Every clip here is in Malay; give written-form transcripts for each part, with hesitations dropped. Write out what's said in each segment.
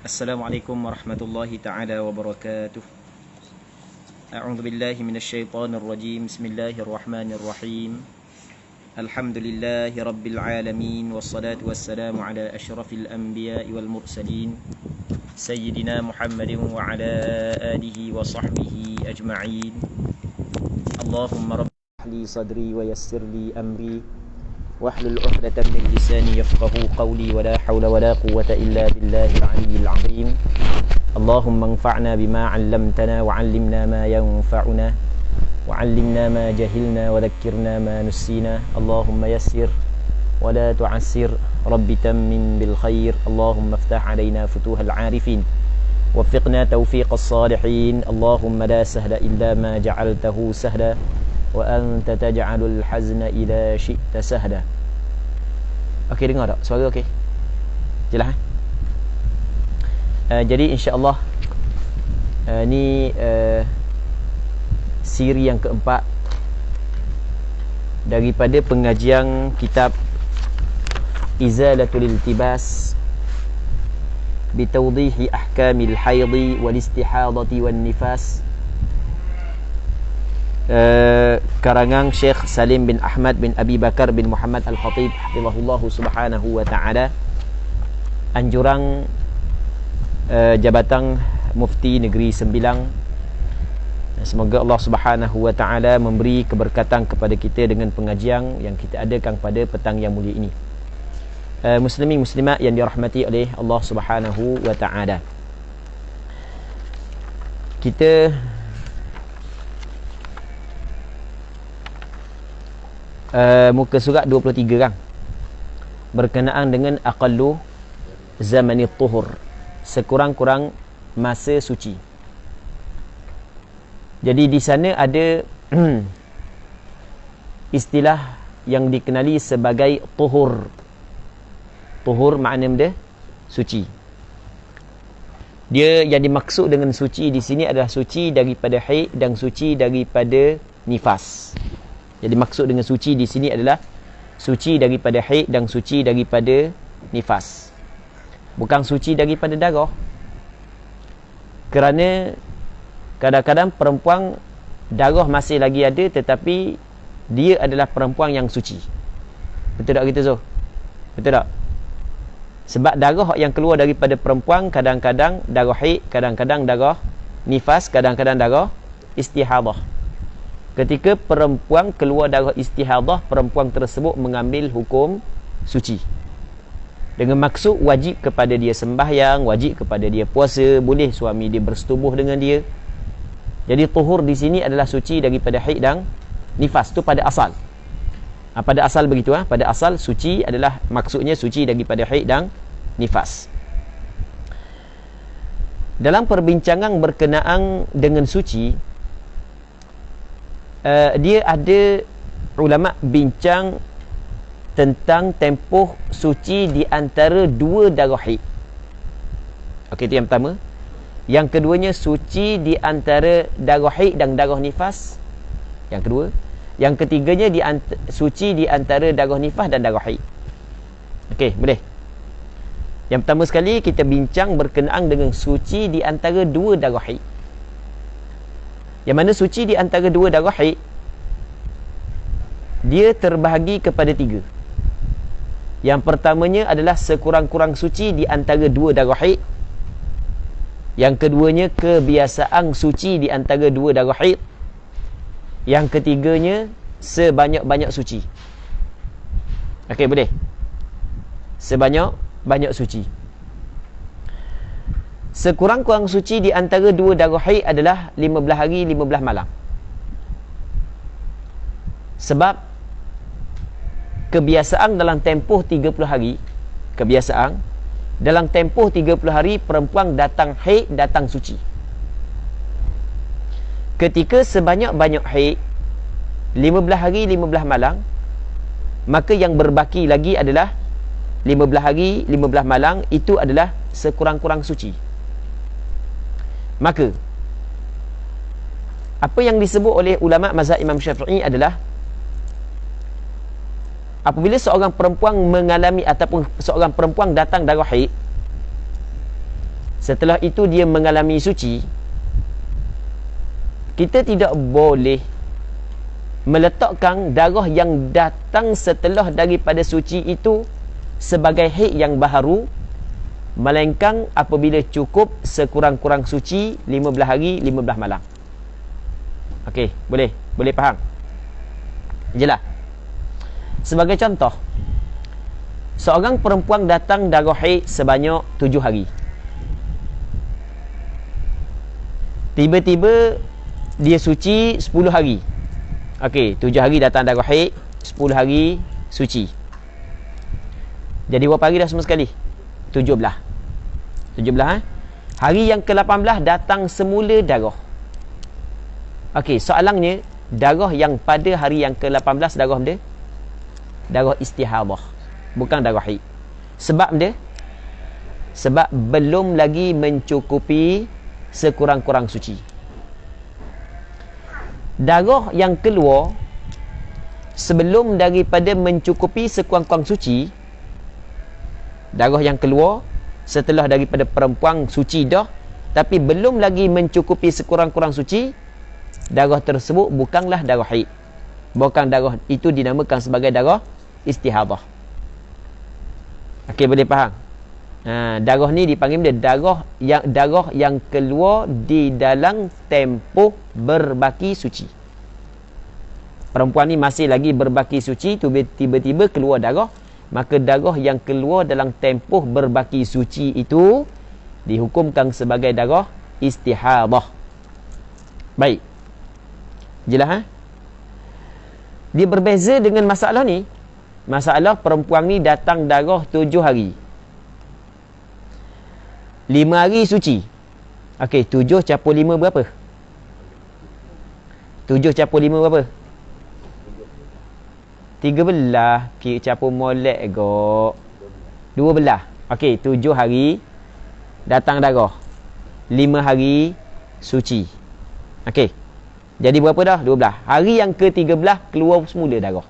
Assalamualaikum warahmatullahi ta'ala wabarakatuh. A'udzu billahi minasyaitonir rajim. Bismillahirrahmanirrahim. Alhamdulillahi rabbil alamin, wassalatu wassalamu ala asyrafil anbiya'i wal mursalin sayyidina Muhammadin wa ala alihi wa sahbihi ajma'in. Allahumma rabbi li sadri wa yassir li amri wahlul 'uqdatam min lisani yafqahu qawli wa la hawla wa la quwwata illa billahil 'aliyyil 'azim. Allahumma anfa'na bima 'allamtana wa 'allimna ma yanfa'una wa 'allimna ma jahilna wa dhakkirna ma nussina. Allahumma yassir wa la tu'assir, rabbi tammim bil khair. Allahumma iftah 'alaina futuhal 'arifin waffiqna tawfiqas salihin. Allahumma la sahla illa ma ja'altahu sahla wa anta taj'alul hazna idza syi'ta sahla. Okey, dengar tak? Suara okey? Jelas jadi insya-Allah ni siri yang keempat daripada pengajian kitab Izalatul Iltibas bitawdihi ahkamil haidhi wal istihadati wan nifas, karangan Syekh Salim bin Ahmad bin Abi Bakar bin Muhammad Al-Khatib hafizahullah subhanahu wa ta'ala, anjuran Jabatan Mufti Negeri Sembilang. Semoga Allah subhanahu wa ta'ala memberi keberkatan kepada kita dengan pengajian yang kita adakan pada petang yang mulia ini. Muslimin muslimat yang dirahmati oleh Allah subhanahu wa ta'ala, kita muka surat 23 kan, berkenaan dengan aqallu zamanit tuhur, sekurang-kurang masa suci. Jadi di sana ada istilah yang dikenali sebagai tuhur. Tuhur makna benda suci. Dia yang dimaksud dengan suci di sini adalah suci daripada haid dan suci daripada nifas. Jadi maksud dengan suci di sini adalah suci daripada haid dan suci daripada nifas. Bukan suci daripada darah. Kerana kadang-kadang perempuan darah masih lagi ada, tetapi dia adalah perempuan yang suci. Betul tak kita Zul? Betul tak? Sebab darah yang keluar daripada perempuan kadang-kadang darah haid, kadang-kadang darah nifas, kadang-kadang darah istihadah. Ketika perempuan keluar darah istihadah, perempuan tersebut mengambil hukum suci, dengan maksud wajib kepada dia sembahyang, wajib kepada dia puasa, boleh suami dia bersetubuh dengan dia. Jadi tuhur di sini adalah suci daripada haid dan nifas. Tu pada asal. Pada asal begitu. Pada asal suci adalah maksudnya suci daripada haid dan nifas. Dalam perbincangan berkenaan dengan suci, dia ada ulama bincang tentang tempoh suci di antara dua darah haid. Okey, itu yang pertama. Yang keduanya, suci di antara darah haid dan darah nifas. Yang kedua. Yang ketiganya, suci di antara darah nifas dan darah haid. Okey, boleh. Yang pertama sekali kita bincang berkenaan dengan suci di antara dua darah haid. Yang mana suci di antara dua darah haid, dia terbahagi kepada tiga. Yang pertamanya adalah sekurang-kurang suci di antara dua darah haid. Yang keduanya, kebiasaan suci di antara dua darah haid. Yang ketiganya, sebanyak-banyak suci. Okey, boleh? Sebanyak-banyak suci. Sekurang-kurang suci di antara dua darah haid adalah 15 hari 15 malam. Sebab kebiasaan dalam tempoh 30 hari, kebiasaan dalam tempoh 30 hari perempuan datang haid, datang suci. Ketika sebanyak-banyak haid 15 hari 15 malam, maka yang berbaki lagi adalah 15 hari 15 malam, itu adalah sekurang-kurang suci. Maka apa yang disebut oleh ulama mazhab Imam Syafi'i adalah apabila seorang perempuan mengalami ataupun seorang perempuan datang darah haid, setelah itu dia mengalami suci, kita tidak boleh meletakkan darah yang datang setelah daripada suci itu sebagai haid yang baharu, melainkan apabila cukup sekurang-kurang suci 15 hari 15 malam. Okey, boleh faham? Jelas. Sebagai contoh, seorang perempuan datang darah haid sebanyak 7 hari. Tiba-tiba dia suci 10 hari. Okey, 7 hari datang darah haid, 10 hari suci. Jadi berapa hari dah semua sekali? 17. 17 Hari yang ke-18 datang semula darah. Okey, soalannya, darah yang pada hari yang ke-18 darah benda? Darah istihadah, bukan darah haid. Sebab benda? Sebab belum lagi mencukupi sekurang-kurang suci. Darah yang keluar sebelum daripada mencukupi sekurang-kurang suci, darah yang keluar setelah daripada perempuan suci dah tapi belum lagi mencukupi sekurang-kurang suci, darah tersebut bukanlah darah haid. Bukan darah itu dinamakan sebagai darah istihadah. Okey, boleh faham? Darah ni dipanggil darah yang keluar di dalam tempoh berbaki suci. Perempuan ni masih lagi berbaki suci, tiba-tiba keluar darah, maka darah yang keluar dalam tempoh berbaki suci itu dihukumkan sebagai darah istihadah. Baik. Jelas? Dia berbeza dengan masalah ni. Masalah perempuan ni datang darah 7 hari. 5 hari suci. Okey, 7 capur 5 berapa? 7 capur 5 berapa? 13. Kira capur molek kok. 12. Okey, 7 hari datang darah. 5 hari suci. Okey. Jadi berapa dah? 12. Hari yang ke-13 keluar semula darah.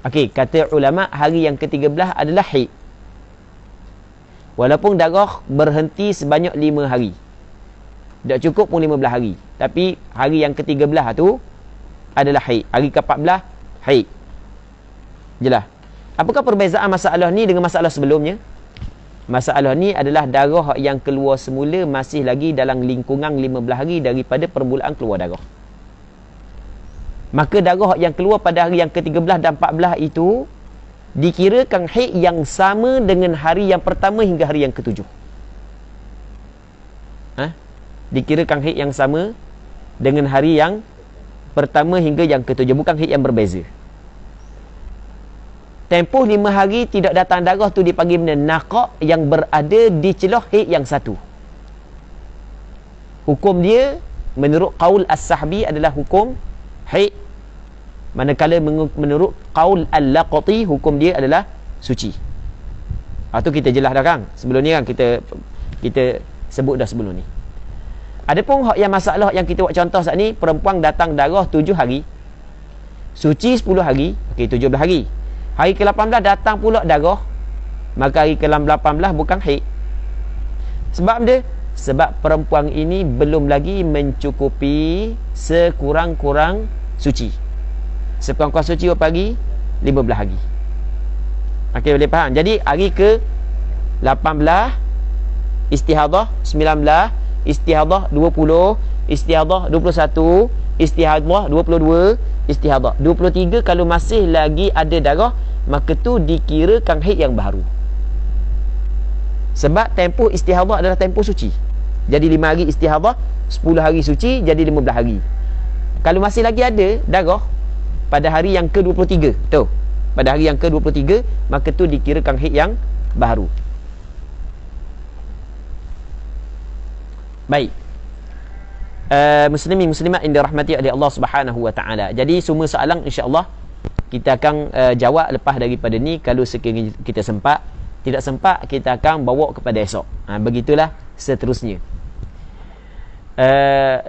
Okey, kata ulama hari yang ke-13 adalah haid. Walaupun darah berhenti sebanyak 5 hari. Tak cukup pun 15 hari. Tapi hari yang ke-13 tu adalah haid. Hari ke-14 haid. Jelas. Apakah perbezaan masalah ni dengan masalah sebelumnya? Masalah ni adalah darah yang keluar semula masih lagi dalam lingkungan 15 hari daripada permulaan keluar darah. Maka darah yang keluar pada hari yang ke-13 dan 14 itu dikirakan haid yang sama dengan hari yang pertama hingga hari yang ke-7. Dikirakan haid yang sama dengan hari yang pertama hingga yang ke-7, bukan haid yang berbeza. Tempoh 5 hari tidak datang darah tu dipanggil naqaq yang berada di celah haid yang satu. Hukum dia menurut qaul as-sahbi adalah hukum haid. Manakala menurut qaul al-laqati hukum dia adalah suci. Itu kita jelas dah kan. Sebelum ni kan kita sebut dah sebelum ni. Adapun yang masalah yang kita buat contoh saat ni, perempuan datang darah 7 hari, suci 10 hari, okey 17 hari. Hari ke-18 datang pula darah, maka hari ke-18 bukan haid. Sebab dia? Sebab perempuan ini belum lagi mencukupi sekurang-kurang suci. Sekurang-kurang suci berapa hari? 15 hari. Okey, boleh faham? Jadi hari ke-18 istihadah, 19 istihadah, 20 istihadah, 21 istihadah, 22 istihadah, 23 kalau masih lagi ada darah, maka tu dikirakan haid yang baru. Sebab tempoh istihadah adalah tempoh suci. Jadi 5 hari istihadah, 10 hari suci, jadi 15 hari. Kalau masih lagi ada darah pada hari yang ke-23 tu, pada hari yang ke-23, maka tu dikirakan haid yang baru. Baik. Muslimin muslimat yang dirahmati oleh Allah Subhanahu wa taala. Jadi semua soalan insya-Allah kita akan jawab lepas daripada ni kalau sekiranya kita sempat. Tidak sempat kita akan bawa kepada esok. Begitulah seterusnya.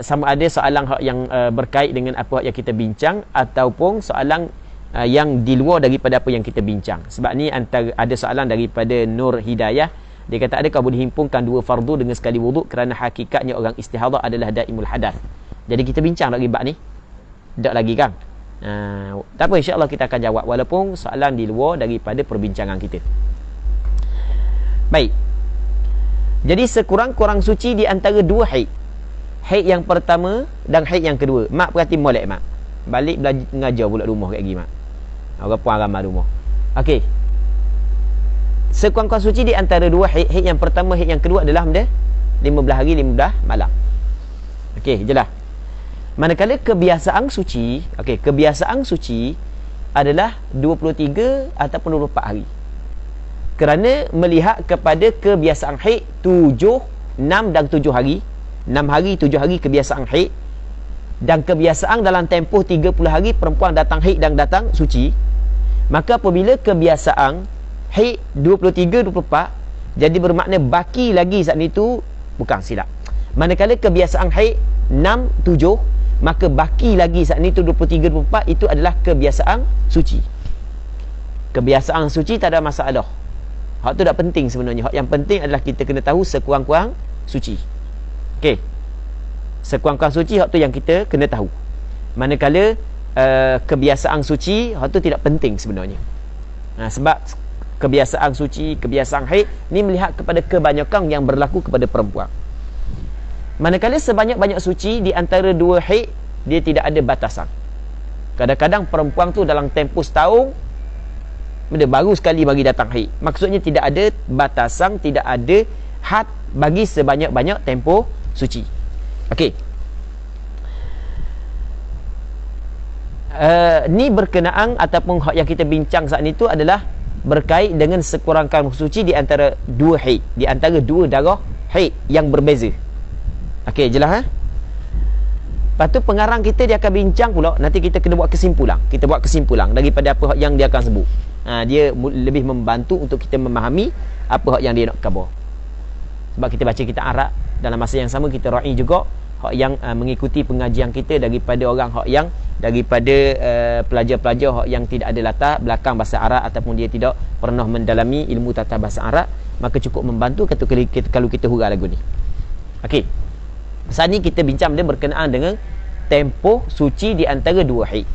Sama ada soalan yang berkait dengan apa yang kita bincang ataupun soalan yang di luar daripada apa yang kita bincang. Sebab ni antara ada soalan daripada Nur Hidayah. Dia kata, adakah boleh himpunkan 2 fardu dengan sekali wuduk kerana hakikatnya orang istihadah adalah daimul hadath. Jadi kita bincang lagi bab ni. Tak lagi kan? Tak apa, insya-Allah kita akan jawab walaupun soalan di luar daripada perbincangan kita. Baik. Jadi sekurang-kurang suci di antara 2 haid. Haid yang pertama dan haid yang kedua. Mak perhati molek mak. Balik belajar mengajar pula rumah kat lagi mak. Orang puan ramai rumah. Okey. Sekurang-kurang suci di antara 2 haid. Haid yang pertama, haid yang kedua adalah 15 hari 15 malam. Okey, jelas. Manakala kebiasaan suci, kebiasaan suci adalah 23 ataupun 24 hari. Kerana melihat kepada kebiasaan haid 7, 6 dan 7 hari. 6 hari, 7 hari kebiasaan haid. Dan kebiasaan dalam tempoh 30 hari perempuan datang haid dan datang suci. Maka apabila kebiasaan haid 23, 24, jadi bermakna baki lagi saat itu, bukan silap. Manakala kebiasaan haid 6, 7, maka baki lagi saat itu 23, 24, itu adalah kebiasaan suci. Kebiasaan suci tak ada masalah. Hak tu tak penting sebenarnya. Hak yang penting adalah kita kena tahu sekurang-kurang suci. Okey. Sekurang-kurang suci, hak tu yang kita kena tahu. Manakala kebiasaan suci, hak tu tidak penting sebenarnya. Sebab kebiasaan suci, kebiasaan haid ni melihat kepada kebanyakan yang berlaku kepada perempuan. Manakala sebanyak-banyak suci di antara 2 haid, dia tidak ada batasan. Kadang-kadang perempuan tu dalam tempoh setahun dia baru sekali bagi datang haid. Maksudnya tidak ada batasan, tidak ada had bagi sebanyak-banyak tempoh suci. Okey. Ni berkenaan ataupun hak yang kita bincang saat ni tu adalah berkait dengan sekurang-kurang suci di antara 2 haid, di antara 2 darah haid yang berbeza. Okey, jelas Lepas tu pengarang kita dia akan bincang pula, nanti kita kena buat kesimpulan. Kita buat kesimpulan daripada apa hak yang dia akan sebut. Dia lebih membantu untuk kita memahami apa hak yang dia nak khabar. Sebab kita baca kitab Arab, dalam masa yang sama kita ra'i juga hak yang mengikuti pengajian kita daripada orang hak yang daripada pelajar-pelajar hak yang tidak ada latar belakang bahasa Arab ataupun dia tidak pernah mendalami ilmu tata bahasa Arab, maka cukup membantu kalau kita huraikan lagu ni. Okey. Saat ni kita bincang dia berkenaan dengan tempoh suci di antara 2 haid.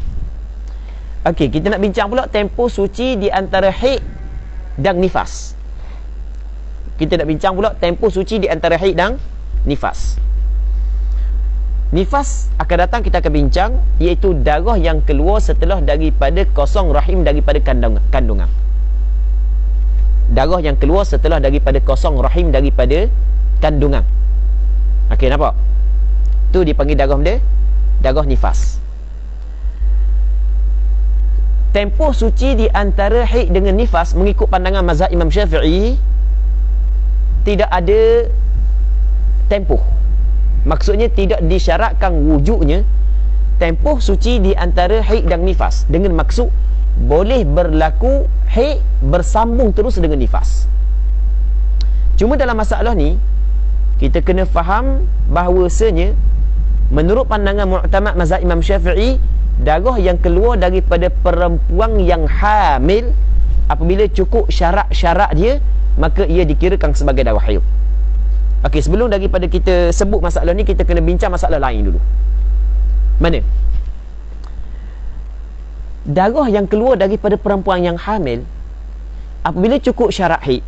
Okey, kita nak bincang pula tempoh suci di antara haid dan nifas. Kita nak bincang pula tempoh suci di antara haid dan nifas. Nifas akan datang kita akan bincang, iaitu darah yang keluar setelah daripada kosong rahim daripada kandungan. Darah yang keluar setelah daripada kosong rahim daripada kandungan. Okey, nampak? Tu dipanggil darah dia, darah nifas. Tempoh suci di antara haid dengan nifas mengikut pandangan mazhab Imam Syafi'i tidak ada tempoh. Maksudnya tidak disyaratkan wujudnya tempoh suci di antara haid dan nifas, dengan maksud boleh berlaku haid bersambung terus dengan nifas. Cuma dalam masalah ni kita kena faham bahawasanya menurut pandangan mu'tamad mazhab Imam Syafi'i, darah yang keluar daripada perempuan yang hamil apabila cukup syarat-syarat dia, maka ia dikirakan sebagai darah haid. Okey, sebelum daripada kita sebut masalah ni, kita kena bincang masalah lain dulu. Mana? Darah yang keluar daripada perempuan yang hamil apabila cukup syarat haid,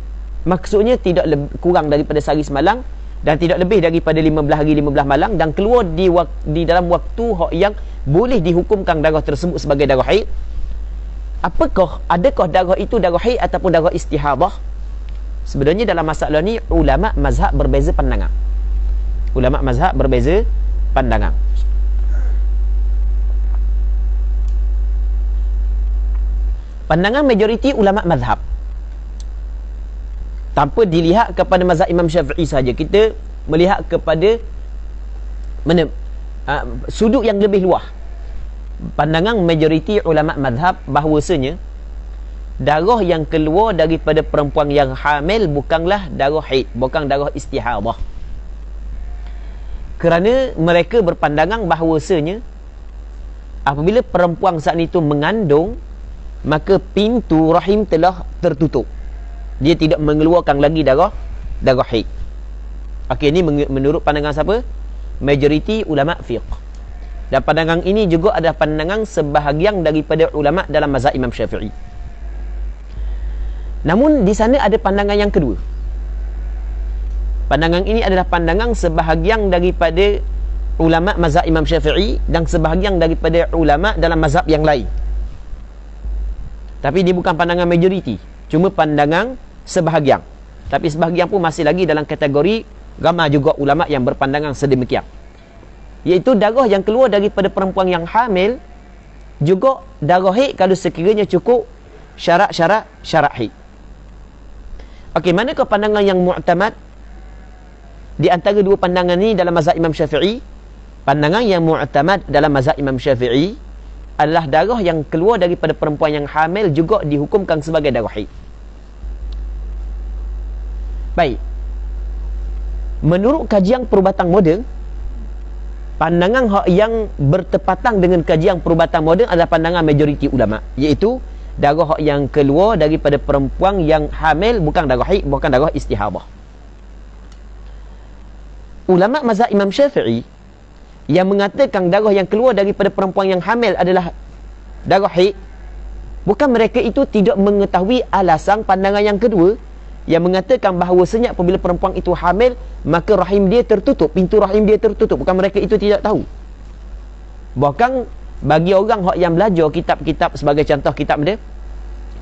maksudnya tidak kurang daripada sehari semalam dan tidak lebih daripada 15 hari 15 malam, dan keluar di dalam waktu yang boleh dihukumkan darah tersebut sebagai darah haid. Adakah darah itu darah haid ataupun darah istihadah? Sebenarnya dalam masalah ni ulama mazhab berbeza pandangan. Ulama mazhab berbeza pandangan. Pandangan majoriti ulama mazhab, tanpa dilihat kepada mazhab Imam Syafi'i saja, kita melihat kepada mana sudut yang lebih luas. Pandangan majoriti ulama mazhab bahawasanya darah yang keluar daripada perempuan yang hamil bukanlah darah haid, bukan darah istihadah. Kerana mereka berpandangan bahawasanya apabila perempuan saat itu mengandung, maka pintu rahim telah tertutup. Dia tidak mengeluarkan lagi darah haid. Okey, ini menurut pandangan siapa? Majoriti ulama fiqh. Dan pandangan ini juga ada pandangan sebahagian daripada ulama dalam mazhab Imam Syafi'i. Namun di sana ada pandangan yang kedua. Pandangan ini adalah pandangan sebahagian daripada ulama mazhab Imam Syafi'i dan sebahagian daripada ulama dalam mazhab yang lain. Tapi dia bukan pandangan majoriti, cuma pandangan sebahagian. Tapi sebahagian pun masih lagi dalam kategori ramai juga ulama yang berpandangan sedemikian. Iaitu darah yang keluar daripada perempuan yang hamil juga darah haid kalau sekiranya cukup syarat-syarat haid. Okey, manakah pandangan yang mu'tamad di antara dua pandangan ini dalam mazhab Imam Syafi'i? Pandangan yang mu'tamad dalam mazhab Imam Syafi'i adalah darah yang keluar daripada perempuan yang hamil juga dihukumkan sebagai darah haid. Baik. Menurut kajian perubatan moden, pandangan yang bertepatan dengan kajian perubatan moden adalah pandangan majoriti ulama, iaitu darah yang keluar daripada perempuan yang hamil bukan darah haid, bukan darah istihadah. Ulama mazhab Imam Syafi'i yang mengatakan darah yang keluar daripada perempuan yang hamil adalah darah haid, bukan mereka itu tidak mengetahui alasan pandangan yang kedua yang mengatakan bahawasanya apabila perempuan itu hamil maka rahim dia tertutup, pintu rahim dia tertutup. Bukan mereka itu tidak tahu. Bahkan bagi orang yang belajar kitab-kitab, sebagai contoh kitab dia,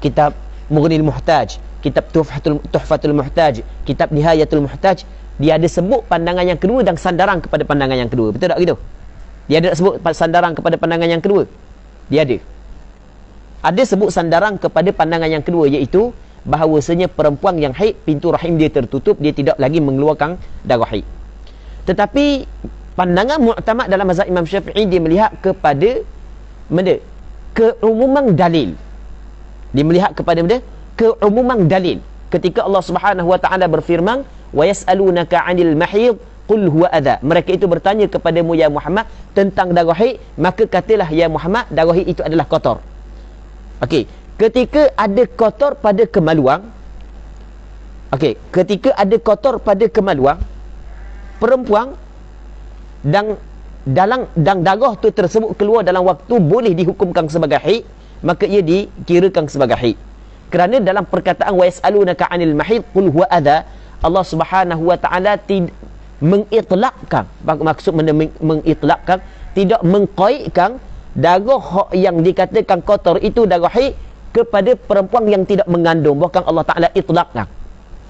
kitab Mughnil Muhtaj, kitab Tuhfatul Muhtaj, kitab Nihayatul Muhtaj, dia ada sebut pandangan yang kedua dan sandaran kepada pandangan yang kedua. Betul tak gitu? Dia ada sebut sandaran kepada pandangan yang kedua. Dia ada sebut sandaran kepada pandangan yang kedua, iaitu bahawasanya perempuan yang haid pintu rahim dia tertutup, dia tidak lagi mengeluarkan darah haid. Tetapi pandangan mu'tamad dalam mazhab Imam Syafi'i, dia melihat kepada keumuman dalil. Dia melihat kepada keumuman dalil. Ketika Allah Subhanahu wa taala berfirman, wa yas'alunaka 'anil mahid qul huwa adha. Mereka itu bertanya kepadamu ya Muhammad tentang darah haid, maka katalah ya Muhammad, darah haid itu adalah kotor. Okey, ketika ada kotor pada kemaluan, ketika ada kotor pada kemaluan perempuan dan darah tu tersebut keluar dalam waktu boleh dihukumkan sebagai haid, maka ia dikirakan sebagai haid. Kerana dalam perkataan wa yas'alunaka 'anil mahid qul huwa adha, Allah Subhanahu wa taala mengitlaqkan, maksud mengitlaqkan, tidak mengqaidkan darah yang dikatakan kotor itu darah haid kepada perempuan yang tidak mengandung. Bahkan Allah Ta'ala itlaqkan.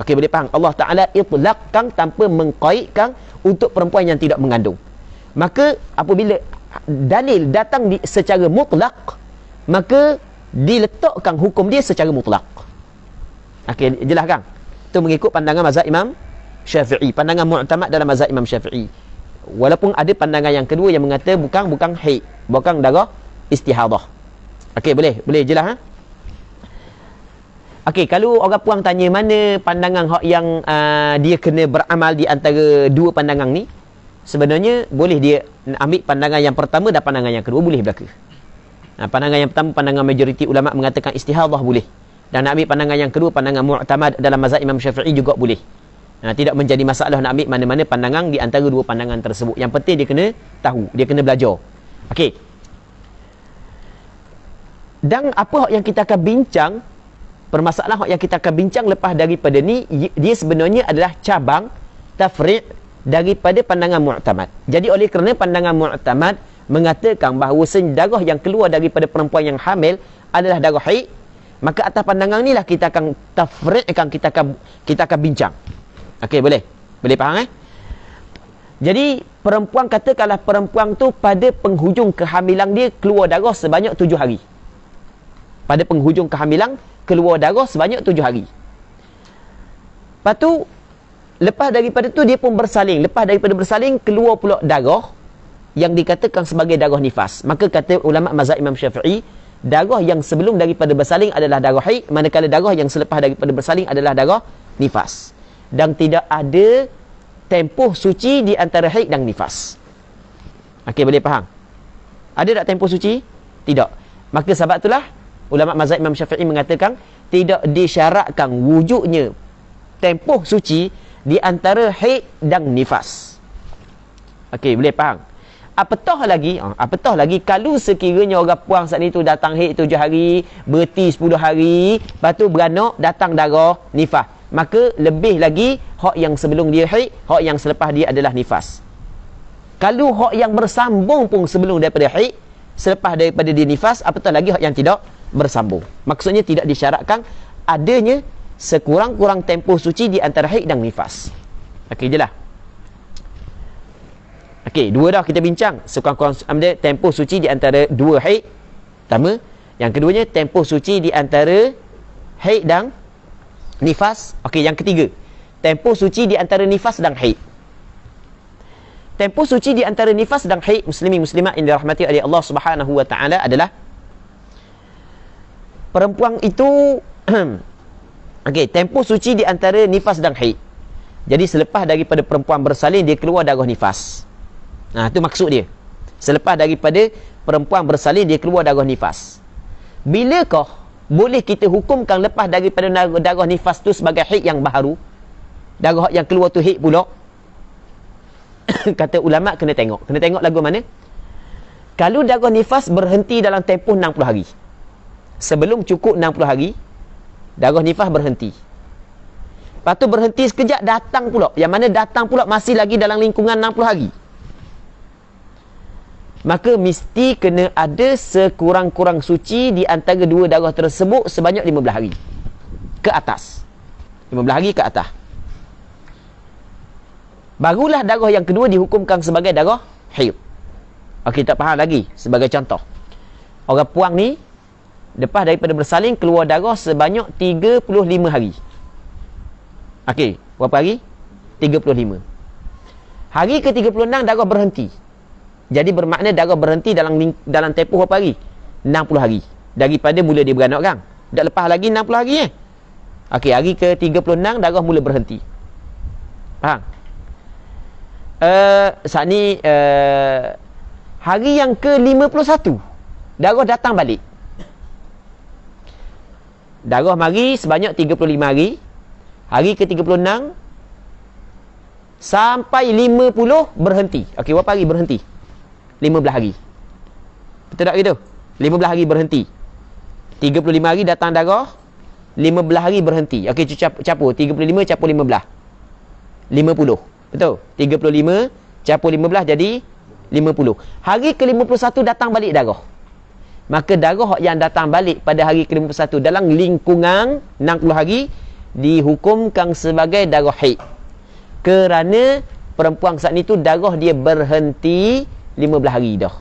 Okey, boleh faham? Allah Ta'ala itlaqkan tanpa mengqaidkan untuk perempuan yang tidak mengandung. Maka apabila dalil datang secara mutlak, maka diletakkan hukum dia secara mutlak. Okey, jelas kan? Itu mengikut pandangan mazhab Imam Syafi'i, pandangan mu'tamad dalam mazhab Imam Syafi'i. Walaupun ada pandangan yang kedua yang mengatakan bukan haid, bukan darah istihadah. Okey, boleh jelas ha? Okey, kalau orang puang tanya mana pandangan yang dia kena beramal di antara dua pandangan ni, sebenarnya boleh dia ambil pandangan yang pertama dan pandangan yang kedua, boleh belaka. Pandangan yang pertama, pandangan majoriti ulama mengatakan istihadah boleh. Dan nak ambil pandangan yang kedua, pandangan mu'tamad dalam mazhab Imam Syafi'i juga boleh. Tidak menjadi masalah nak ambil mana-mana pandangan di antara dua pandangan tersebut. Yang penting dia kena tahu, dia kena belajar. Okey. Dan apa yang kita akan bincang, permasalahan yang kita akan bincang lepas daripada ni, dia sebenarnya adalah cabang tafri' daripada pandangan mu'tamad. Jadi oleh kerana pandangan mu'tamad mengatakan bahawa darah yang keluar daripada perempuan yang hamil adalah darah haid, maka atas pandangan inilah kita akan tafri'kan, kita akan bincang. Okey, boleh faham Jadi perempuan, katakanlah perempuan tu pada penghujung kehamilan dia keluar darah sebanyak 7 hari. Pada penghujung kehamilan keluar darah sebanyak 7 hari. Lepas tu, lepas daripada tu dia pun bersalin. Lepas daripada bersalin, keluar pula darah yang dikatakan sebagai darah nifas. Maka kata ulama mazhab Imam Syafi'i, darah yang sebelum daripada bersalin adalah darah haid, manakala darah yang selepas daripada bersalin adalah darah nifas. Dan tidak ada tempoh suci di antara haid dan nifas. Okey, boleh faham? Ada tak tempoh suci? Tidak. Maka sebab itulah ulama mazhab Imam Syafi'i mengatakan tidak disyaratkan wujudnya tempoh suci di antara haid dan nifas. Okey, boleh faham? Apatah lagi kalau sekiranya orang puang saat itu datang haid 7 hari, berhenti 10 hari, lepas tu beranak datang darah nifas, maka lebih lagi hak yang sebelum dia haid, hak yang selepas dia adalah nifas. Kalau hak yang bersambung pun sebelum daripada haid, selepas daripada dia nifas, apatah lagi hak yang tidak bersambung. Maksudnya tidak disyaratkan adanya sekurang-kurang tempoh suci di antara haid dan nifas. Okey je lah. Okey, dua dah kita bincang. Sekurang-kurang tempoh suci di antara dua haid. Pertama. Yang keduanya, tempoh suci di antara haid dan nifas. Okey, yang ketiga, tempoh suci di antara nifas dan haid. Tempoh suci di antara nifas dan haid, muslimin muslimat yang dirahmati oleh Allah Subhanahu wa taala, adalah perempuan itu okey, tempoh suci di antara nifas dan haid. Jadi selepas daripada perempuan bersalin, dia keluar darah nifas. Nah, itu maksud dia. Selepas daripada perempuan bersalin, dia keluar darah nifas. Bilakah boleh kita hukumkan lepas daripada darah nifas tu sebagai haid yang baharu? Darah yang keluar tu haid pula? Kata ulama, kena tengok. Kena tengok lagu mana? Kalau darah nifas berhenti dalam tempoh 60 hari. Sebelum cukup 60 hari, darah nifas berhenti. Lepas tu berhenti sekejap, datang pula. Yang mana datang pula masih lagi dalam lingkungan 60 hari. Maka mesti kena ada sekurang-kurang suci di antara dua darah tersebut sebanyak 15 hari ke atas. 15 hari ke atas. Barulah darah yang kedua dihukumkan sebagai darah haid. Okey, tak faham lagi. Sebagai contoh, orang puang ni lepas daripada bersalin keluar darah sebanyak 35 hari. Okey, berapa hari? 35. Hari ke-36 darah berhenti. Jadi bermakna darah berhenti dalam tempoh berapa hari? 60 hari. Daripada mula dia beranak kan? Dah lepas lagi 60 hari Okey, hari ke-36 darah mula berhenti. Faham? Saat ni hari yang ke-51 darah datang balik. Darah mari sebanyak 35 hari. Hari ke-36 sampai 50 berhenti. Okey, berapa hari berhenti? 15 hari. Betul tak gitu? 15 hari berhenti. 35 hari datang darah, 15 hari berhenti. Okey, capur 35 capur 15. 50. Betul? 35 capur 15 jadi 50. Hari ke-51 datang balik darah. Maka darah yang datang balik pada hari ke-51 dalam lingkungan 60 hari dihukumkan sebagai darah haid. Kerana perempuan saat itu darah dia berhenti 15 hari dah.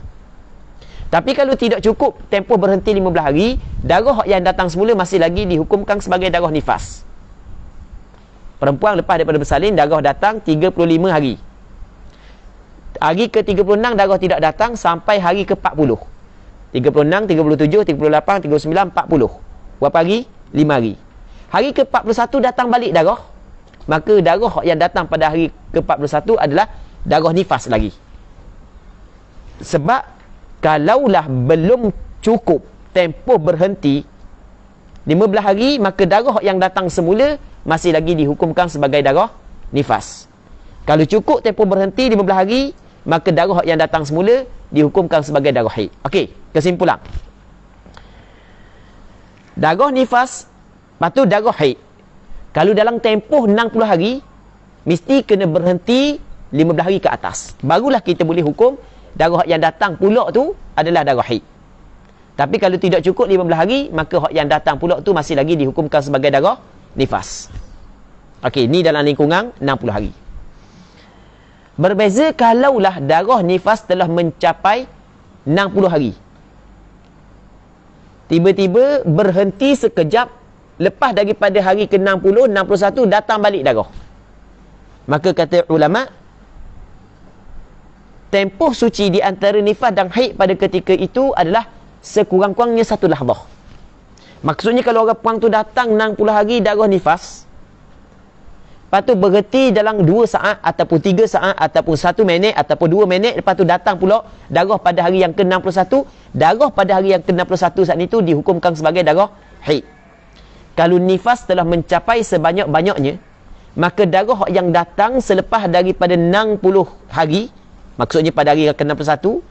Tapi kalau tidak cukup tempoh berhenti 15 hari, darah yang datang semula masih lagi dihukumkan sebagai darah nifas. Perempuan lepas daripada bersalin, darah datang 35 hari. Hari ke-36 darah tidak datang sampai hari ke-40. 36, 37, 38, 39, 40. Berapa hari? 5 hari. Hari ke-41 datang balik darah. Maka darah yang datang pada hari ke-41 adalah darah nifas lagi. Sebab kalaulah belum cukup tempoh berhenti 15 hari, maka darah yang datang semula masih lagi dihukumkan sebagai darah nifas. Kalau cukup tempoh berhenti 15 hari, maka darah yang datang semula dihukumkan sebagai darah haid. Okey, kesimpulan. Darah nifas, lepas tu darah haid. Kalau dalam tempoh 60 hari, mesti kena berhenti 15 hari ke atas. Barulah kita boleh hukum darah yang datang pula tu adalah darah haid. Tapi kalau tidak cukup 15 hari, maka hak yang datang pula tu masih lagi dihukumkan sebagai darah nifas. Okey, ni dalam lingkungan 60 hari. Berbeza kalaulah darah nifas telah mencapai 60 hari. Tiba-tiba berhenti sekejap, lepas daripada hari ke-60, 61 datang balik darah. Maka kata ulama, tempoh suci di antara nifas dan haid pada ketika itu adalah sekurang-kurangnya satu lahzah. Maksudnya kalau orang perempuan tu datang 60 hari darah nifas, lepas tu berhenti dalam 2 saat ataupun 3 saat ataupun 1 minit ataupun 2 minit, lepas tu datang pula darah pada hari yang ke-61, darah pada hari yang ke-61 saat itu dihukumkan sebagai darah haid. Kalau nifas telah mencapai sebanyak-banyaknya, maka darah yang datang selepas daripada 60 hari, maksudnya pada hari yang ke-61,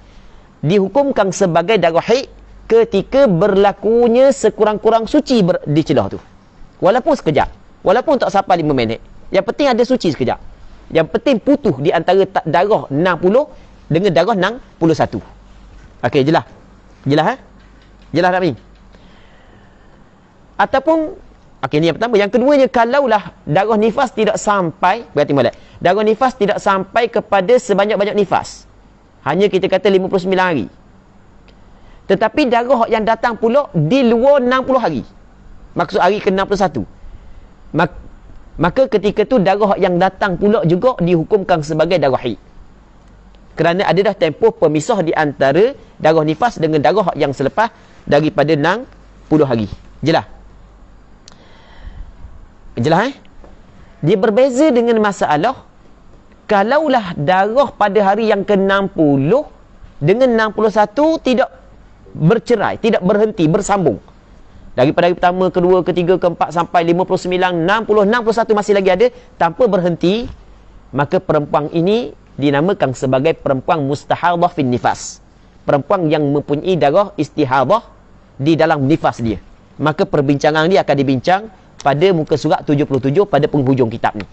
dihukumkan sebagai darah haid ketika berlakunya sekurang-kurang suci di celah tu. Walaupun sekejap, walaupun tak sampai 5 minit. Yang penting ada suci sekejap. Yang penting putus di antara darah 60 dengan darah 61. Okey, jelas? Jelas Jelas tak ni? Ataupun okey, ni yang pertama. Yang keduanya, kalaulah darah nifas tidak sampai, berarti molek. Darah nifas tidak sampai kepada sebanyak-banyak nifas. Hanya kita kata 59 hari. Tetapi darah yang datang pula di luar 60 hari. Maksud hari ke-61. Maka ketika tu darah yang datang pula juga dihukumkan sebagai darah haid. Kerana ada dah tempoh pemisah di antara darah nifas dengan darah yang selepas daripada 60 hari. Jelas? Jelas Dia berbeza dengan masalah kalaulah darah pada hari yang ke-60 dengan 61 tidak bercerai, tidak berhenti, bersambung. Daripada hari pertama, kedua, ketiga, keempat sampai 59, 60, 61 masih lagi ada tanpa berhenti, maka perempuan ini dinamakan sebagai perempuan mustahadah fin nifas. Perempuan yang mempunyai darah istihadah di dalam nifas dia. Maka perbincangan dia akan dibincang pada muka surat 77 pada penghujung kitab ni.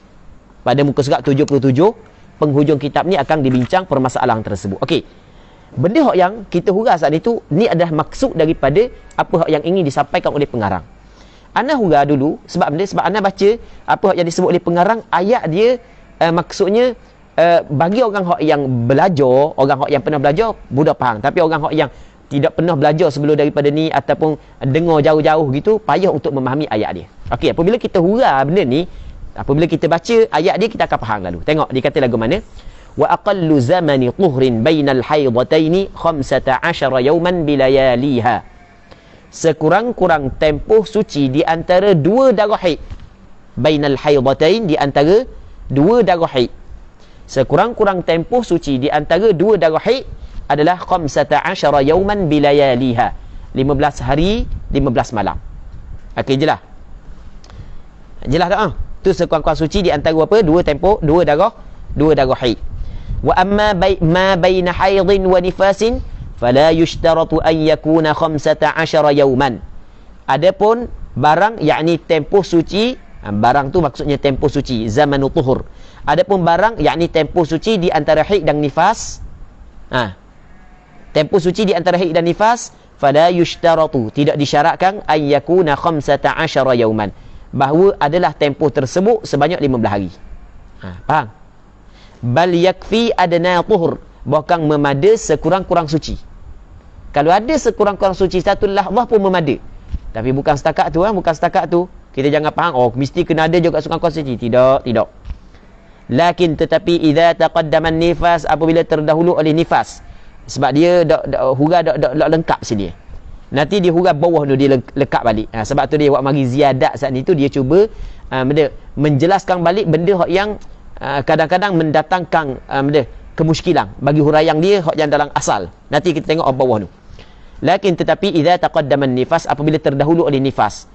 Pada muka surat 77 penghujung kitab ni akan dibincang permasalahan tersebut. Okey. Benda hak yang kita hurah saat itu, ni adalah maksud daripada apa hak yang ingin disampaikan oleh pengarang. Ana hurah dulu sebab ana baca apa hak yang disebut oleh pengarang, ayat dia maksudnya bagi orang hak yang belajar, orang hak yang pernah belajar mudah faham. Tapi orang hak yang tidak pernah belajar sebelum daripada ni ataupun dengar jauh-jauh gitu, payah untuk memahami ayat dia. Okey, apabila kita hurah benda ni, apabila kita baca ayat dia, kita akan faham lalu. Tengok dia kata lagu mana? Wa aqallu zamani tuhrin bainal haidataini 15 yawman bilayaliha. Sekurang-kurang tempoh suci di antara dua darah haid. Bainal haidatain, di antara dua darah haid. Sekurang-kurang tempoh suci di antara dua darah haid adalah 15 yawman bilayaliha. 15 hari, 15 malam. Okey, jelas? Jelas tak? Tu sekurang-kurang suci di antara apa? Dua tempoh, dua darah haid. Wa amma ma baina haidin wa nifasin fala yushtaratu an yakuna 15 yawman. Adapun barang, yakni tempoh suci, barang tu maksudnya tempoh suci, zamanu tuhur. Adapun barang, yakni tempoh suci di antara haid dan nifas, tempoh suci di antara haid dan nifas, fala yushtaratu, tidak disyaratkan an yakuna 15 yawman, bahawa adalah tempoh tersebut sebanyak 15 hari. Faham? Bal yakfi adna tuhur, bahkan memada sekurang-kurang suci. Kalau ada sekurang-kurang suci satu lahzah pun memada. Tapi bukan setakat tu, bukan setakat tu. Kita jangan faham, oh mesti kena ada juga sekurang-kurang suci. Tidak. Lakin tetapi idza taqaddama nifas, apabila terdahulu oleh nifas. Sebab dia hurah dak lengkap sini. Nanti dia hurah bawah tu dia lekat balik. Sebab tu dia buat mari ziyadat saat ni tu, dia cuba menjelaskan balik benda yang kadang-kadang mendatangkan kemusykilan bagi huraian dia hak yang dalam asal. Nanti kita tengok bawah tu. Lakin tetapi idza taqaddama nifas, apabila terdahulu oleh nifas.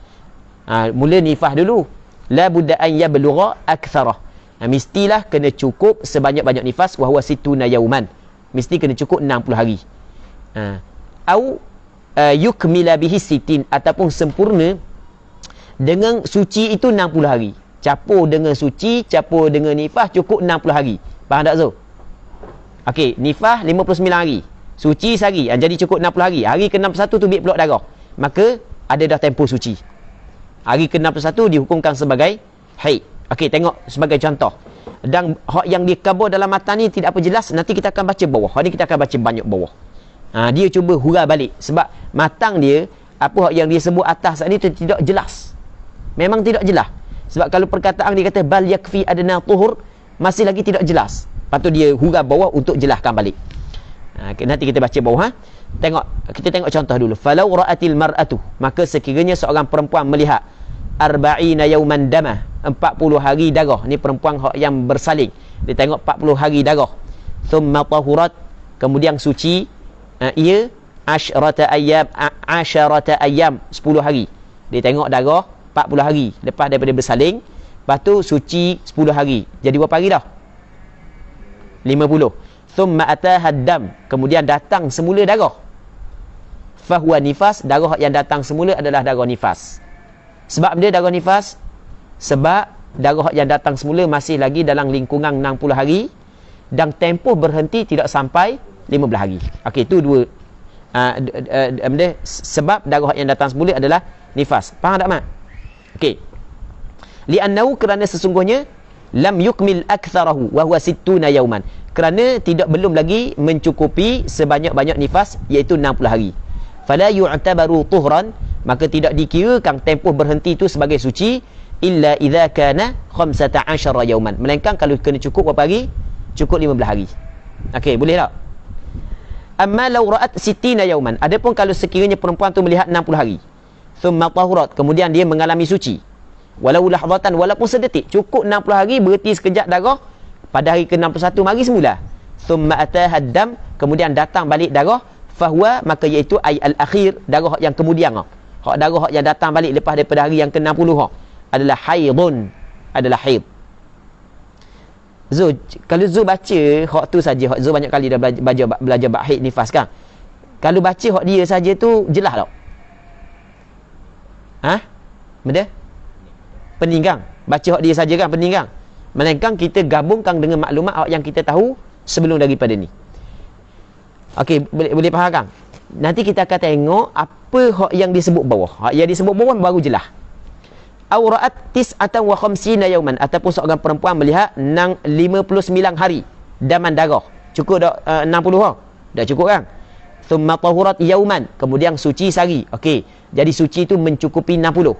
Mula nifas dulu. La budda an yablugha aktsara. Mestilah kena cukup sebanyak-banyak nifas, wa huwa situna yauman. Mesti kena cukup 60 hari. Au yukmila bihi sitin, ataupun sempurna dengan suci itu 60 hari. Capur dengan suci, capur dengan nifas cukup 60 hari. Faham tak Zul? Okey, nifas 59 hari. Suci sehari, jadi cukup 60 hari. Hari ke-61 tu bilik peluk darah. Maka ada dah tempoh suci. Hari ke-61 dihukumkan sebagai haid. Okey, tengok sebagai contoh. Dan hak yang dikabur dalam matan ni tidak apa jelas, nanti kita akan baca bawah. Hak ni kita akan baca banyak bawah. Dia cuba hurah balik sebab matang dia, apa hak yang dia sebut atas ni tu tidak jelas. Memang tidak jelas. Sebab kalau perkataan dia kata bal yakfi adna tuhur, masih lagi tidak jelas. Lepas tu dia hurah bawah untuk jelaskan balik. Nanti kita baca bawah. Kita tengok contoh dulu. Falau ra'atil mar'atu, maka sekiranya seorang perempuan melihat 40 yawman dama, 40 hari darah. Ni perempuan yang bersalin. Dia tengok 40 hari darah. Thumma tahurat, kemudian suci ia 10 ayyam 10 hari. Dia tengok darah 40 hari lepas daripada bersalin. Lepas tu suci 10 hari. Jadi berapa hari dah? 50. Thumma ataha dam, kemudian datang semula darah. Fahuwa nifas, darah yang datang semula adalah darah nifas. Sebab dia darah nifas? Sebab darah yang datang semula masih lagi dalam lingkungan 60 hari dan tempoh berhenti tidak sampai 15 hari. Okey, itu dua sebab darah yang datang semula adalah nifas. Faham tak, Mak? Okey. Li'annahu, kerana sesungguhnya lam yukmil aktharahu wa huwa 60 yauman. Kerana belum lagi mencukupi sebanyak-banyak nifas, iaitu 60 hari. Fala yu'tabaru tuhran, maka tidak dikirakan tempoh berhenti itu sebagai suci illa idza kana 15 yauman, melainkan kalau kena cukup berapa hari? Cukup 15 hari. Okey, boleh tak? Amma law ra'at 60 yauman, adapun kalau sekiranya perempuan tu melihat 60 hari, thumma tahurat, kemudian dia mengalami suci, walau lahzatan, walaupun sedetik, cukup 60 hari, berhenti sekejap darah, pada hari ke-61 mari semula, thumma ataha dam, kemudian datang balik darah, fahuwa, maka iaitu ay al-akhir, darah yang kemudian darah yang datang balik lepas daripada hari yang ke-60 adalah haidun, adalah haid. Zul, kalau Zul baca hak tu saja, hak Zul banyak kali dah belajar bab haid nifas kan. Kalau baca hak dia saja tu jelas tak? Benda? Pening kan? Baca hak dia saja kan pening kan? Melainkan kita gabungkan dengan maklumat hak yang kita tahu sebelum daripada ni. Okey, boleh faham kan? Nanti kita akan tengok apa hak yang disebut bawah. Hak yang disebut bawah baru jelas. Aw ra'at 59 yauman, ataupun seorang perempuan melihat 59 hari daman darah. Cukup dak 60 dah cukup kan? Thumma tahurat yauman, kemudian suci sehari. Okey, jadi suci itu mencukupi 60.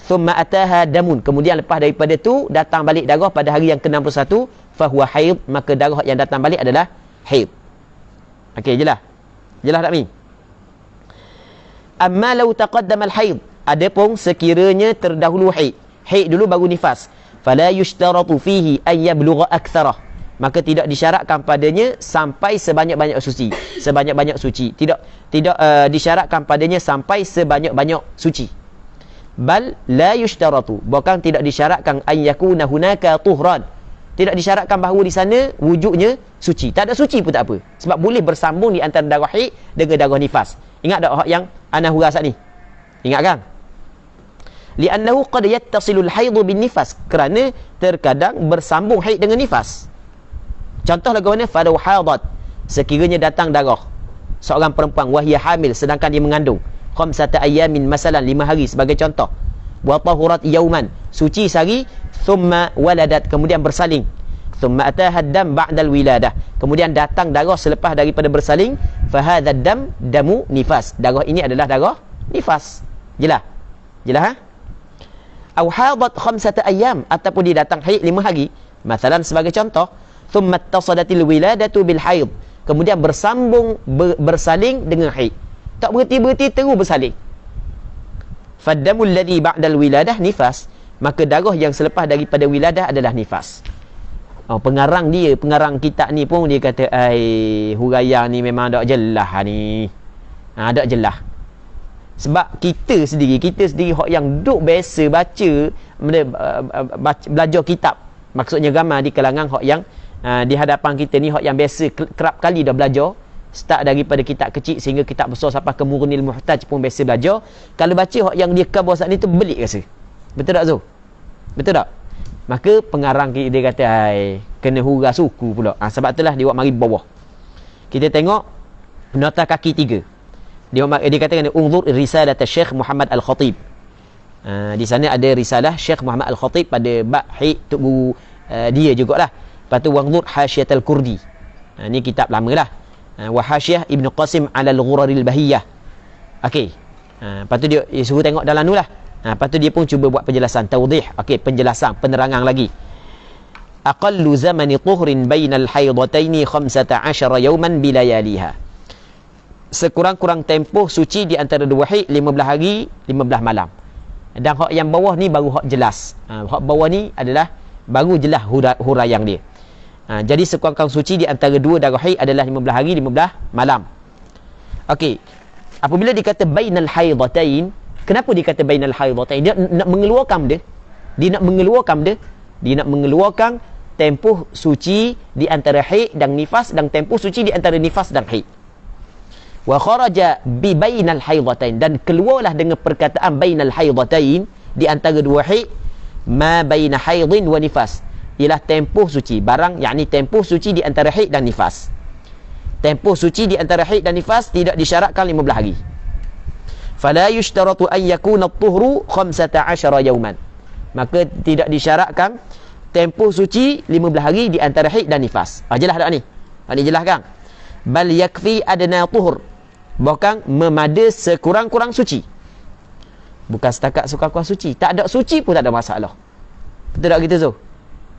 Thumma ataha damun, kemudian lepas daripada tu datang balik darah pada hari yang ke-61, fahuwa haid, maka darah yang datang balik adalah haid. Okey, jelas? Jelas tak Mi? Amma law taqaddama al-haid, adapun sekiranya terdahulu haid dulu baru nifas, fala yushtaratu fihi ay yablugha aktsarah, maka tidak disyaratkan padanya sampai sebanyak-banyak suci, tidak disyaratkan padanya sampai sebanyak-banyak suci. Bal la yushtaratu, bahkan tidak disyaratkan an yakuna hunaka tuhran, tidak disyaratkan bahawa di sana wujudnya suci. Tak ada suci pun tak apa, sebab boleh bersambung di antara darah haid dengan darah nifas. Ingat tak hak yang ana hurah saat ni? Ingat kan? Li'annahu qad yattasilu al-haid bin nifas, kerana terkadang bersambung haid dengan nifas. Contoh bagaimana? Falau hadat, sekiranya datang darah seorang perempuan wahia hamil, sedangkan dia mengandung, 5 ayyamin, masalan 5 hari sebagai contoh, wa tahurat yauman, suci sehari, thumma waladat, kemudian bersalin, thumma ataha dam ba'dal wiladah, kemudian datang darah selepas daripada bersalin, fa hadha dam damu nifas, darah ini adalah darah nifas. Jelas? Jelas? Aw hadat 5 ayyam, ataupun dia datang haid 5 hari, masalan sebagai contoh, thumma ittasadatil wiladatu bil haid, kemudian bersambung bersalin dengan haid, tak berhenti-berhenti terus bersalin, faddamul ladzi ba'dal wiladah nifas, maka darah yang selepas daripada wiladah adalah nifas. Pengarang kitab ni pun dia kata, huraian ni memang tak jelas ni. Tak jelas. Sebab kita sendiri hak yang duk biasa baca, belajar kitab, maksudnya ramai di kalangan hak yang di hadapan kita ni, hak yang biasa kerap kali dah belajar, start daripada kitab kecil sehingga kitab besar sampai ke Mughnil Muhtaj pun biasa belajar. Kalau baca hak yang dia khabar saat ni tu belik rasa. Betul tak Zul? Betul tak? Maka pengarang dia kata kena hurah suku pula. Sebab itulah dia buat mari bawah. Kita tengok nota kaki 3. Dia katakan unzur risalah Syekh Muhammad Al-Khatib. Di sana ada risalah Syekh Muhammad Al-Khatib pada bab haid tu dia jugalah. Lepas tu unzur Hasyiat Al-Kurdi. Ni kitab lamalah. Wa Hasyiyah Ibn Qasim ala Al-Ghuraril Bahiyah. Okey. Lepas tu dia suruh tengok dalam tu lah. Lepas tu dia pun cuba buat penjelasan tawdih. Okey, penjelasan, penerangan lagi. Aqallu zamani tuhrin bainal haidataini 15 yawman bilayaliha. Sekurang-kurang tempoh suci di antara dua haid 15 hari 15 malam. Dan hak yang bawah ni baru hak jelas. Hak bawah ni adalah baru jelas huraian dia. Jadi sekurang-kurang suci di antara dua darah haid adalah 15 hari 15 malam. Okey. Apabila dikata bainal haidatain, kenapa dikata bainal haidatain? Dia nak mengeluarkan dia. Dia nak mengeluarkan tempoh suci di antara haid dan nifas, dan tempoh suci di antara nifas dan haid. Wa kharaja bi bainal haidatain, dan keluarlah dengan perkataan bainal haidatain, di antara dua haid, ma baina haidin wa nifas, ialah tempoh suci barang, yakni tempoh suci di antara haid dan nifas. Tempoh suci di antara haid dan nifas tidak disyaratkan 15 hari. Fala yushtaratu an yakuna at-tuhru 15 yawman, maka tidak disyaratkan tempoh suci 15 hari di antara haid dan nifas. Jelas tak ni? Ni jelas kan? Bal yakfi adna tuhur, bahkan memada sekurang-kurang suci. Bukan setakat sekurang-kurang suci, tak ada suci pun tak ada masalah. Betul tak kita Zul?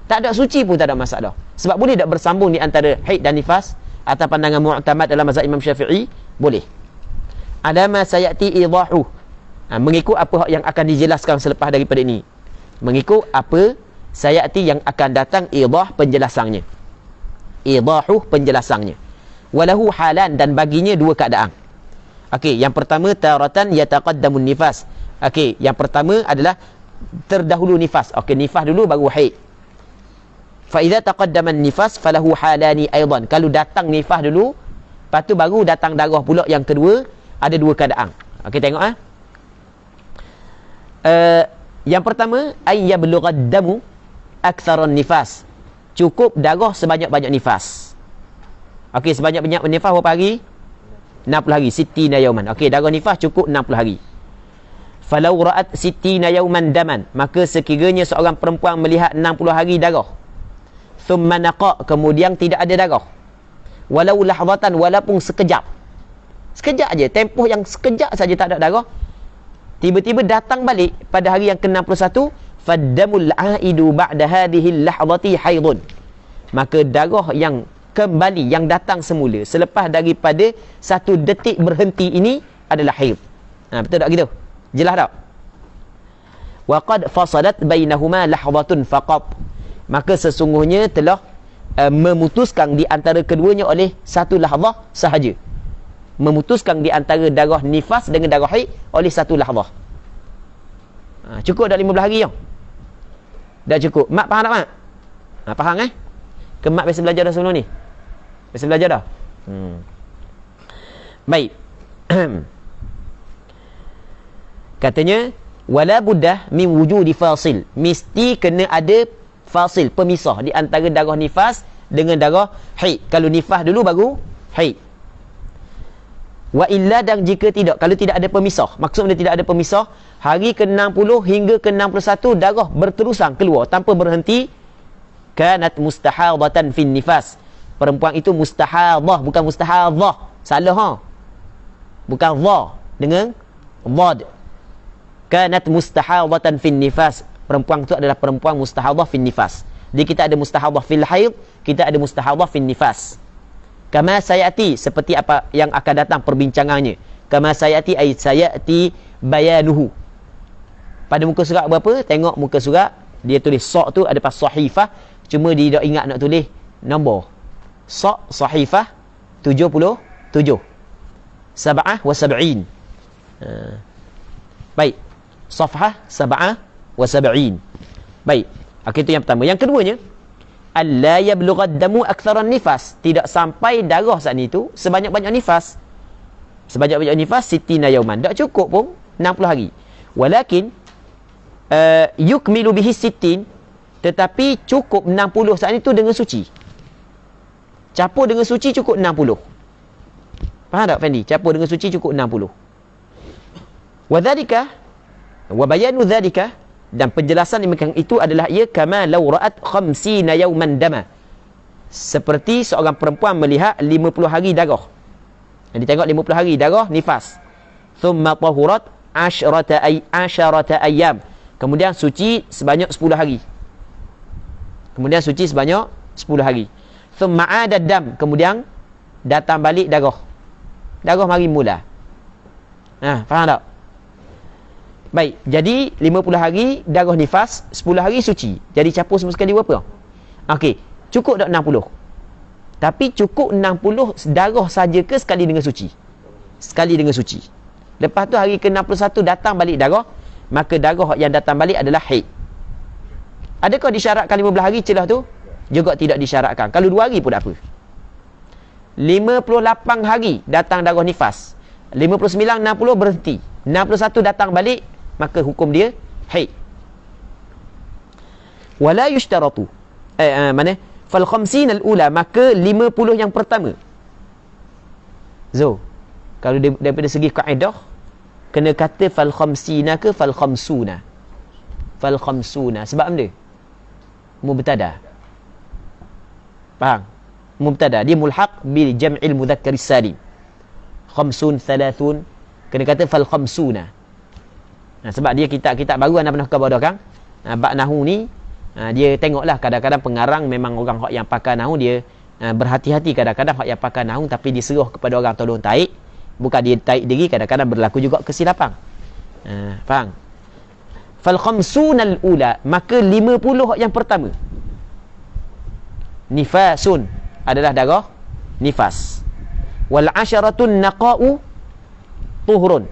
Tak ada suci pun tak ada masalah. Sebab boleh tak bersambung di antara haid dan nifas? Atas pandangan mu'tamad dalam mazhab Imam Syafi'i, boleh. Ada ma sayati idahu, mengikut apa yang akan dijelaskan selepas daripada ini. Mengikut apa sayati yang akan datang idah penjelasannya. Idahu penjelasannya. Walahu halan, dan baginya dua keadaan. Okey, yang pertama taratan yataqaddamun nifas. Okey, yang pertama adalah terdahulu nifas. Okey, nifas dulu baru haid. Fa idza taqaddama nifas falahu halani aidan. Kalau datang nifas dulu, lepas tu baru datang darah pula yang kedua, ada dua keadaan. Okey, tengok yang pertama, ay yablughad damu aktsaran nifas. Cukup darah sebanyak-banyak nifas. Okey, sebanyak-banyak nifas berapa hari? 60 hari, sittina yauman. Okey, darah nifas cukup 60 hari. Falau ra'at sittina yauman daman, maka sekiranya seorang perempuan melihat 60 hari darah, thumma naqa, kemudian tidak ada darah, walau lahzatan, walaupun sekejap aja, tempoh yang sekejap saja tak ada darah, tiba-tiba datang balik pada hari yang ke-61, faddamul aidu ba'da hadhihi lahzati haidun, maka darah yang kembali, yang datang semula selepas daripada satu detik berhenti ini adalah haid. Betul tak gitu? Jelas tak? Wa qad fasalat bainahuma lahzatun faqat, maka sesungguhnya telah memutuskan di antara keduanya oleh satu lahzah sahaja. Memutuskan di antara darah nifas dengan darah haid oleh satu lahzah. Cukup dah 15 hari yang? Dah cukup. Mak faham tak mak? Faham Ke mak biasa belajar dah sebelum ni? Biasa belajar dah? Baik. Katanya, wala buddah min wujudi fasil, mesti kena ada fasil, pemisah di antara darah nifas dengan darah haid. Kalau nifas dulu baru haid. Wa illa, dan jika tidak, kalau tidak ada pemisah, maksudnya tidak ada pemisah, hari ke-60 hingga ke-61 darah berterusan keluar tanpa berhenti, kanat mustahadatan fin nifas, perempuan itu mustahadah, bukan mustahadah, salah bukan dha dengan dhad. Kanat mustahadatan fin nifas, perempuan itu adalah perempuan mustahadah fin nifas. Jadi kita ada mustahadah fil haid, kita ada mustahadah fin nifas. Kama sayati, seperti apa yang akan datang perbincangannya. Kama sayati ay sayati bayanuhu. Pada muka surat berapa? Tengok muka surat, dia tulis sa' tu ada pas sahifah, cuma dia tak ingat nak tulis nombor. Sa' sahifah 77. Sab'ah wa sab'in. Baik. Safhah sab'ah wa sab'in. Baik. Okey, itu yang pertama. Yang keduanya, alla yablughad damu aktsaran nifas, tidak sampai darah saat itu sebanyak-banyak nifas. Sebanyak-banyak nifas sittina yauman, tak cukup pun 60 hari. Walakin yukmilu bihi sittin, tetapi cukup 60 saat itu dengan suci. Campur dengan suci cukup 60. Faham tak Fendi? Campur dengan suci cukup 60. Wa dzalika wa bayanu dzalika, dan penjelasan demikian itu adalah ia kama law ra'at 50 yawman dama, seperti seorang perempuan melihat 50 hari darah. Jadi tengok 50 hari darah nifas. Thumma tahurat 10 ayyam, kemudian suci sebanyak 10 hari. Kemudian suci sebanyak 10 hari. Thumma 'ada dam, kemudian datang balik darah. Darah mari mula. Faham tak? Baik, jadi 50 hari darah nifas, 10 hari suci. Jadi capur semua sekali berapa? Okey, cukup tak 60? Tapi cukup 60 darah saja ke sekali dengan suci? Sekali dengan suci. Lepas tu hari ke-61 datang balik darah, maka darah yang datang balik adalah haid. Adakah disyaratkan 15 hari celah tu? Juga tidak disyaratkan. Kalau 2 hari pun tak apa. 58 hari datang darah nifas. 59, 60 berhenti. 61 datang balik, maka hukum dia haid. Wala yushtaratu. Mana? Fal khamsin al-ula, maka 50 yang pertama. Zo, kalau daripada segi kaedah, kena kata fal khamsina ke fal khamsuna? Fal khamsuna. Sebab benda? Mubtada. Faham? Mubtada. Dia mulhaq bil jam'il mudhakkaris salim. Khamsun, thalathun. Kena kata fal khamsuna. Sebab dia kitab-kitab baru anda pernah khabar dah kan? Bab nahu ni, dia tengoklah kadang-kadang pengarang memang orang hak yang pakar nahu, dia berhati-hati kadang-kadang hak yang pakar nahu, tapi diseruh kepada orang tolong taik, bukan dia taik diri, kadang-kadang berlaku juga kesilapan. Faham? Fal khamsunal ula, maka 50 hak yang pertama. Nifasun adalah darah nifas. Wal asyaratun naqa'u tuhurun.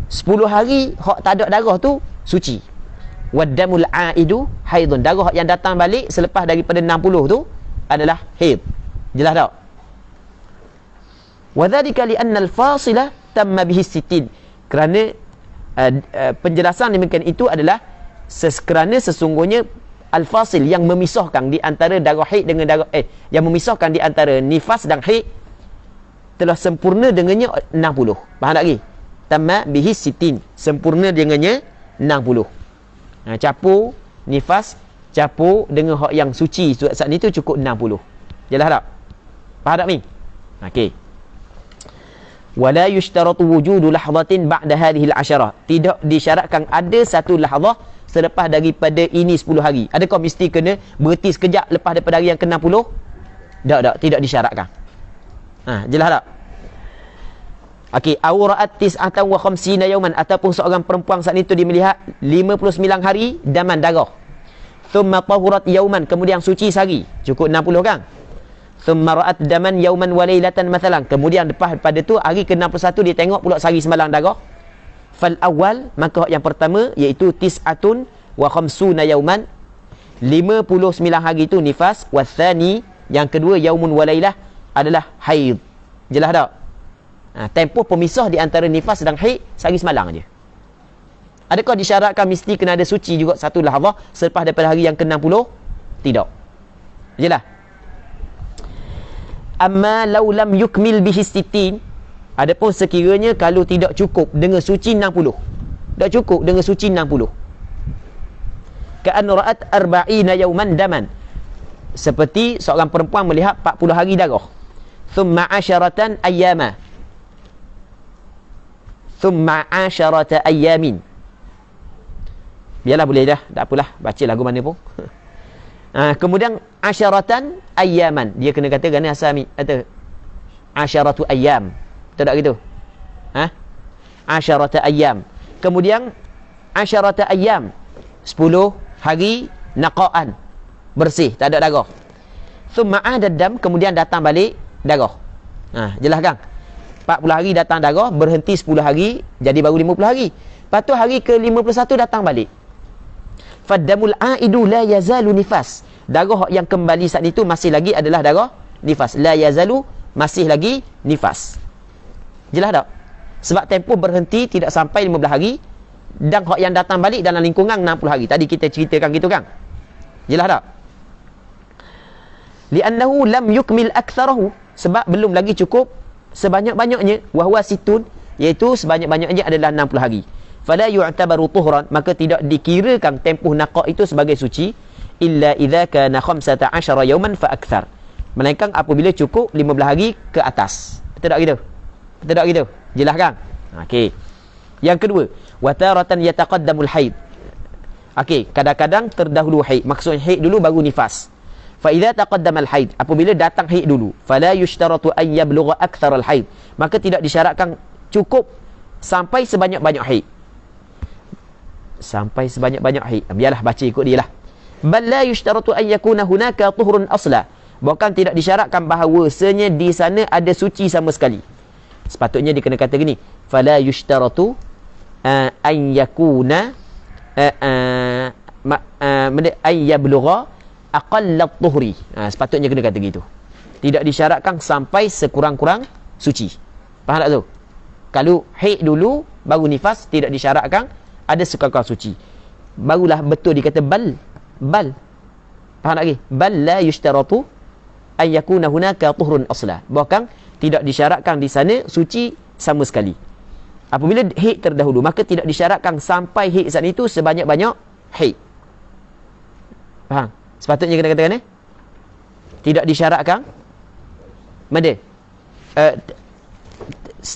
10 hari hak tak ada darah tu suci. Waddamul aidu haidun. Darah yang datang balik selepas daripada 60 tu adalah haid. Jelas tak? Wadzalika li anna al-fasila tamma bihi sittin. Kerana penjelasan demikian itu adalah kerana sesungguhnya al-fasil yang memisahkan di antara darah haid dengan darah yang memisahkan di antara nifas dan haid telah sempurna dengannya 60. Faham tak lagi? Tamma bihi sittin. Sempurna dengannya 60. Capur nifas, capur dengan hak yang suci saat ni tu cukup 60. Jelas tak? Faham tak ni? Okey. Wala yushtaratu wujudu lahzatin ba'da hadhihi al-'asharah. Tidak disyaratkan ada satu lahzah selepas daripada ini 10 hari. Adakah mesti kena berhenti sekejap lepas daripada hari yang ke-60? Tak, tidak disyaratkan. Jelas tak? Okey, awra'at tis'atan wa khamsina yawman, ataupun seorang perempuan saat itu dia melihat 59 hari daman darah. Thumma tahurat yawman, kemudian suci sehari. Cukup 60 kan? Thumma ra'at daman yawman wa laylatan mathalan. Kemudian lepas pada tu hari ke-61 dia tengok pula sehari semalam darah. Fal awal, maka yang pertama iaitu tis'atun wa khamsuna yawman, 59 hari itu nifas. Wa thani, yang kedua yaumun wa laylah adalah haid. Jelas tak? Tempoh pemisah di antara nifas dan haid sehari semalam aja. Adakah disyaratkan mesti kena ada suci juga satu lahzah selepas daripada hari yang ke-60? Tidak. Jelas? Amma law lam yukmil bihi sittin, adapun sekiranya kalau tidak cukup dengan suci 60. Tak cukup dengan suci 60. Ka'an ra'at arba'ina yawman daman. Seperti seorang perempuan melihat 40 hari darah. Thumma 'asharatan ayyama. Thumma 'asharata ayyamin. Biarlah, boleh dah, tak apalah, baca lagu mana pun. Kemudian asyaratan ayyaman, dia kena kata kerana asal kata asyaratu ayyam, betul tak gitu? Asyarata ayyam. Kemudian asyarata ayyam, 10 hari naqa'an, bersih, tak ada darah. Thumma adad-dam, kemudian datang balik darah. Jelas kan? 40 hari datang darah, berhenti 10 hari, jadi baru 50 hari. Lepas tu hari ke-51 datang balik. Faddamul aidu la yazalu nifas. Darah yang kembali saat itu masih lagi adalah darah nifas. La yazalu, masih lagi nifas. Jelas tak? Sebab tempoh berhenti tidak sampai 15 hari, dan hak yang datang balik dalam lingkungan 60 hari. Tadi kita ceritakan gitu kan? Jelas tak? Li'annahu lam yukmil aktsarahu, sebab belum lagi cukup sebanyak-banyaknya, wa huwa situn, iaitu sebanyak-banyaknya adalah 60 hari. Fala yu'tabaru tuhran, maka tidak dikirakan tempoh naqa' itu sebagai suci, illa idza kana 15 yawman fa akthar, melainkan apabila cukup 15 hari ke atas. Betul tak gitu? Betul tak gitu? Jelas kan? Okey. Yang kedua, wa taratan yataqaddamul haid. Okey, kadang-kadang terdahulu haid. Maksudnya haid dulu baru nifas. Fa idza taqaddamal haid, apabila datang haid dulu, fala yushtaratu an yablugha aktharal haid, maka tidak disyaratkan cukup sampai sebanyak-banyak haid. sampai sebanyak-banyak haid. Biarlah baca ikut dia lah. Bal la yushtaratu an yakuna hunaka tuhurun asla. Bahkan tidak disyaratkan bahawasanya di sana ada suci sama sekali. Sepatutnya dia kena kata gini, fala yushtaratu an yakuna an yablugha aqalla tuhri. Sepatutnya kena kata gitu. Tidak disyaratkan sampai sekurang-kurang suci. Faham tak tu? Kalau haid dulu baru nifas, tidak disyaratkan ada sekurang-kurang suci. Barulah betul dikata bal. Faham tak lagi? Bal la yushtaratu an yakuna hunaka tuhurun asla. Bahkan tidak disyaratkan di sana suci sama sekali. Apabila haid terdahulu, maka tidak disyaratkan sampai haid saat itu sebanyak-banyak haid. Faham? Sepatutnya kena katakan tidak disyaratkan mana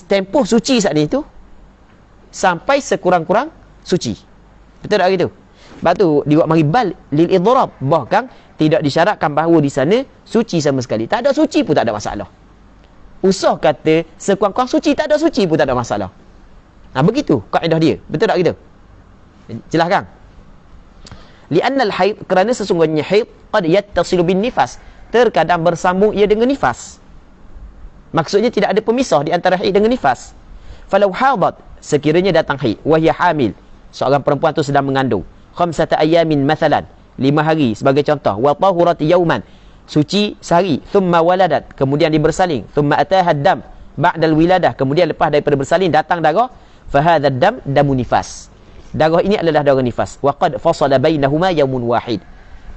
tempoh suci saat itu sampai sekurang-kurang suci. Betul tak gitu? Sebab tu dibuat mari bal lil idhrab. Bahkan tidak disyaratkan bahawa di sana suci sama sekali. Tak ada suci pun tak ada masalah. Usah kata sekurang-kurang suci, tak ada suci pun tak ada masalah. Begitu kaedah dia. Betul tak gitu? Jelas kan? Li'annal haid, kerana sesungguhnya haid qad yattasilu bin nifas, terkadang bersambung ia dengan nifas. Maksudnya tidak ada pemisah di antara haid dengan nifas. Falau hadat, sekiranya datang haid, wahya hamil, seorang perempuan tu sedang mengandung, khamsata ayamin mathalan, 5 hari sebagai contoh, wa tahurat yauman, suci sehari, thumma waladat, kemudian dibersalin, thumma ataha dam ba'dal wiladah, kemudian lepas daripada bersalin datang darah, fa hadha dam damu nifas. Darah ini adalah darah nifas. Wa qad fasala bainahuma yaumun wahid.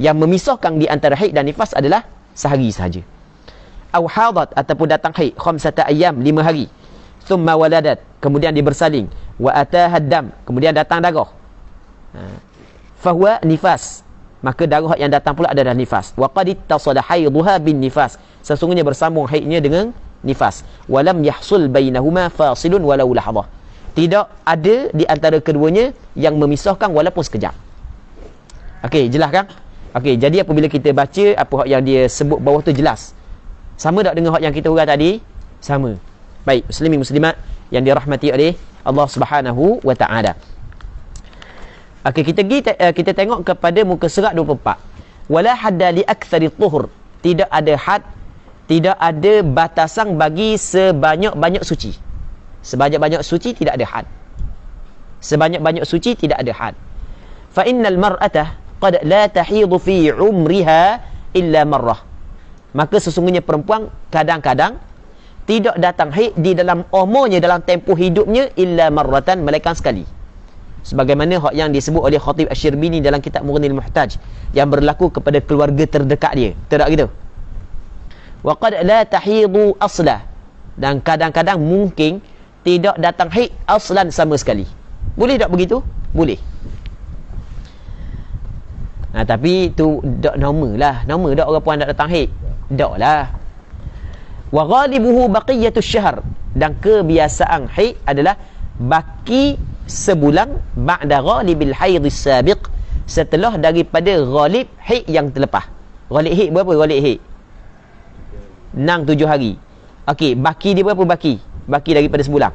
Yang memisahkan di antara haid dan nifas adalah sehari sahaja. Au hadat, ataupun datang haid khamsata ayyam, 5 hari. Thumma waladat, kemudian dibersalin, wa ataha dam, kemudian datang darah. Fahuwa nifas, maka darah yang datang pula adalah nifas. Wa qad ittasala haidha bin nifas, sesungguhnya bersambung haidnya dengan nifas. Walam yahsul bainahuma fasilun walau lahadhah, tidak ada di antara keduanya yang memisahkan walaupun sekejap. Okey, jelas kan? Okey, jadi apabila kita baca apa yang dia sebut bawah tu jelas. Sama tak dengan hak yang kita urang tadi? Sama. Baik, muslimin muslimat yang dirahmati oleh Allah Subhanahu wa taala. Okey, kita tengok kepada muka surat 24. Wala hadda li aktsari tuhur, tidak ada had, tidak ada batasan bagi sebanyak-banyak suci. Sebanyak-banyak suci tidak ada had. Sebanyak-banyak suci tidak ada had. Fa innal mar'ata qad la tahidu fi umriha illa marrah. Maka sesungguhnya perempuan kadang-kadang tidak datang haid di dalam umurnya, dalam tempoh hidupnya, illa marratan, melainkan sekali. Sebagaimana hak yang disebut oleh Khatib Asy-Syirbini dalam kitab Mughnil Muhtaj, yang berlaku kepada keluarga terdekat dia. Tidak gitu? Wa qad la tahidu asla, dan kadang-kadang mungkin tidak datang haid aslan sama sekali. Boleh tak begitu? Boleh. Tapi tu tak normal lah. Normal tak orang puan tak datang haid? Tak lah. Wa ghalibuhu baqiyatus syahr, dan kebiasaan haid adalah baki sebulan ba'da ghalibil haidis sabiq, setelah daripada ghalib haid yang terlepas. Ghalib haid berapa ghalib haid? 6-7 hari. Okey, baki dia berapa baki? Baki daripada sebulan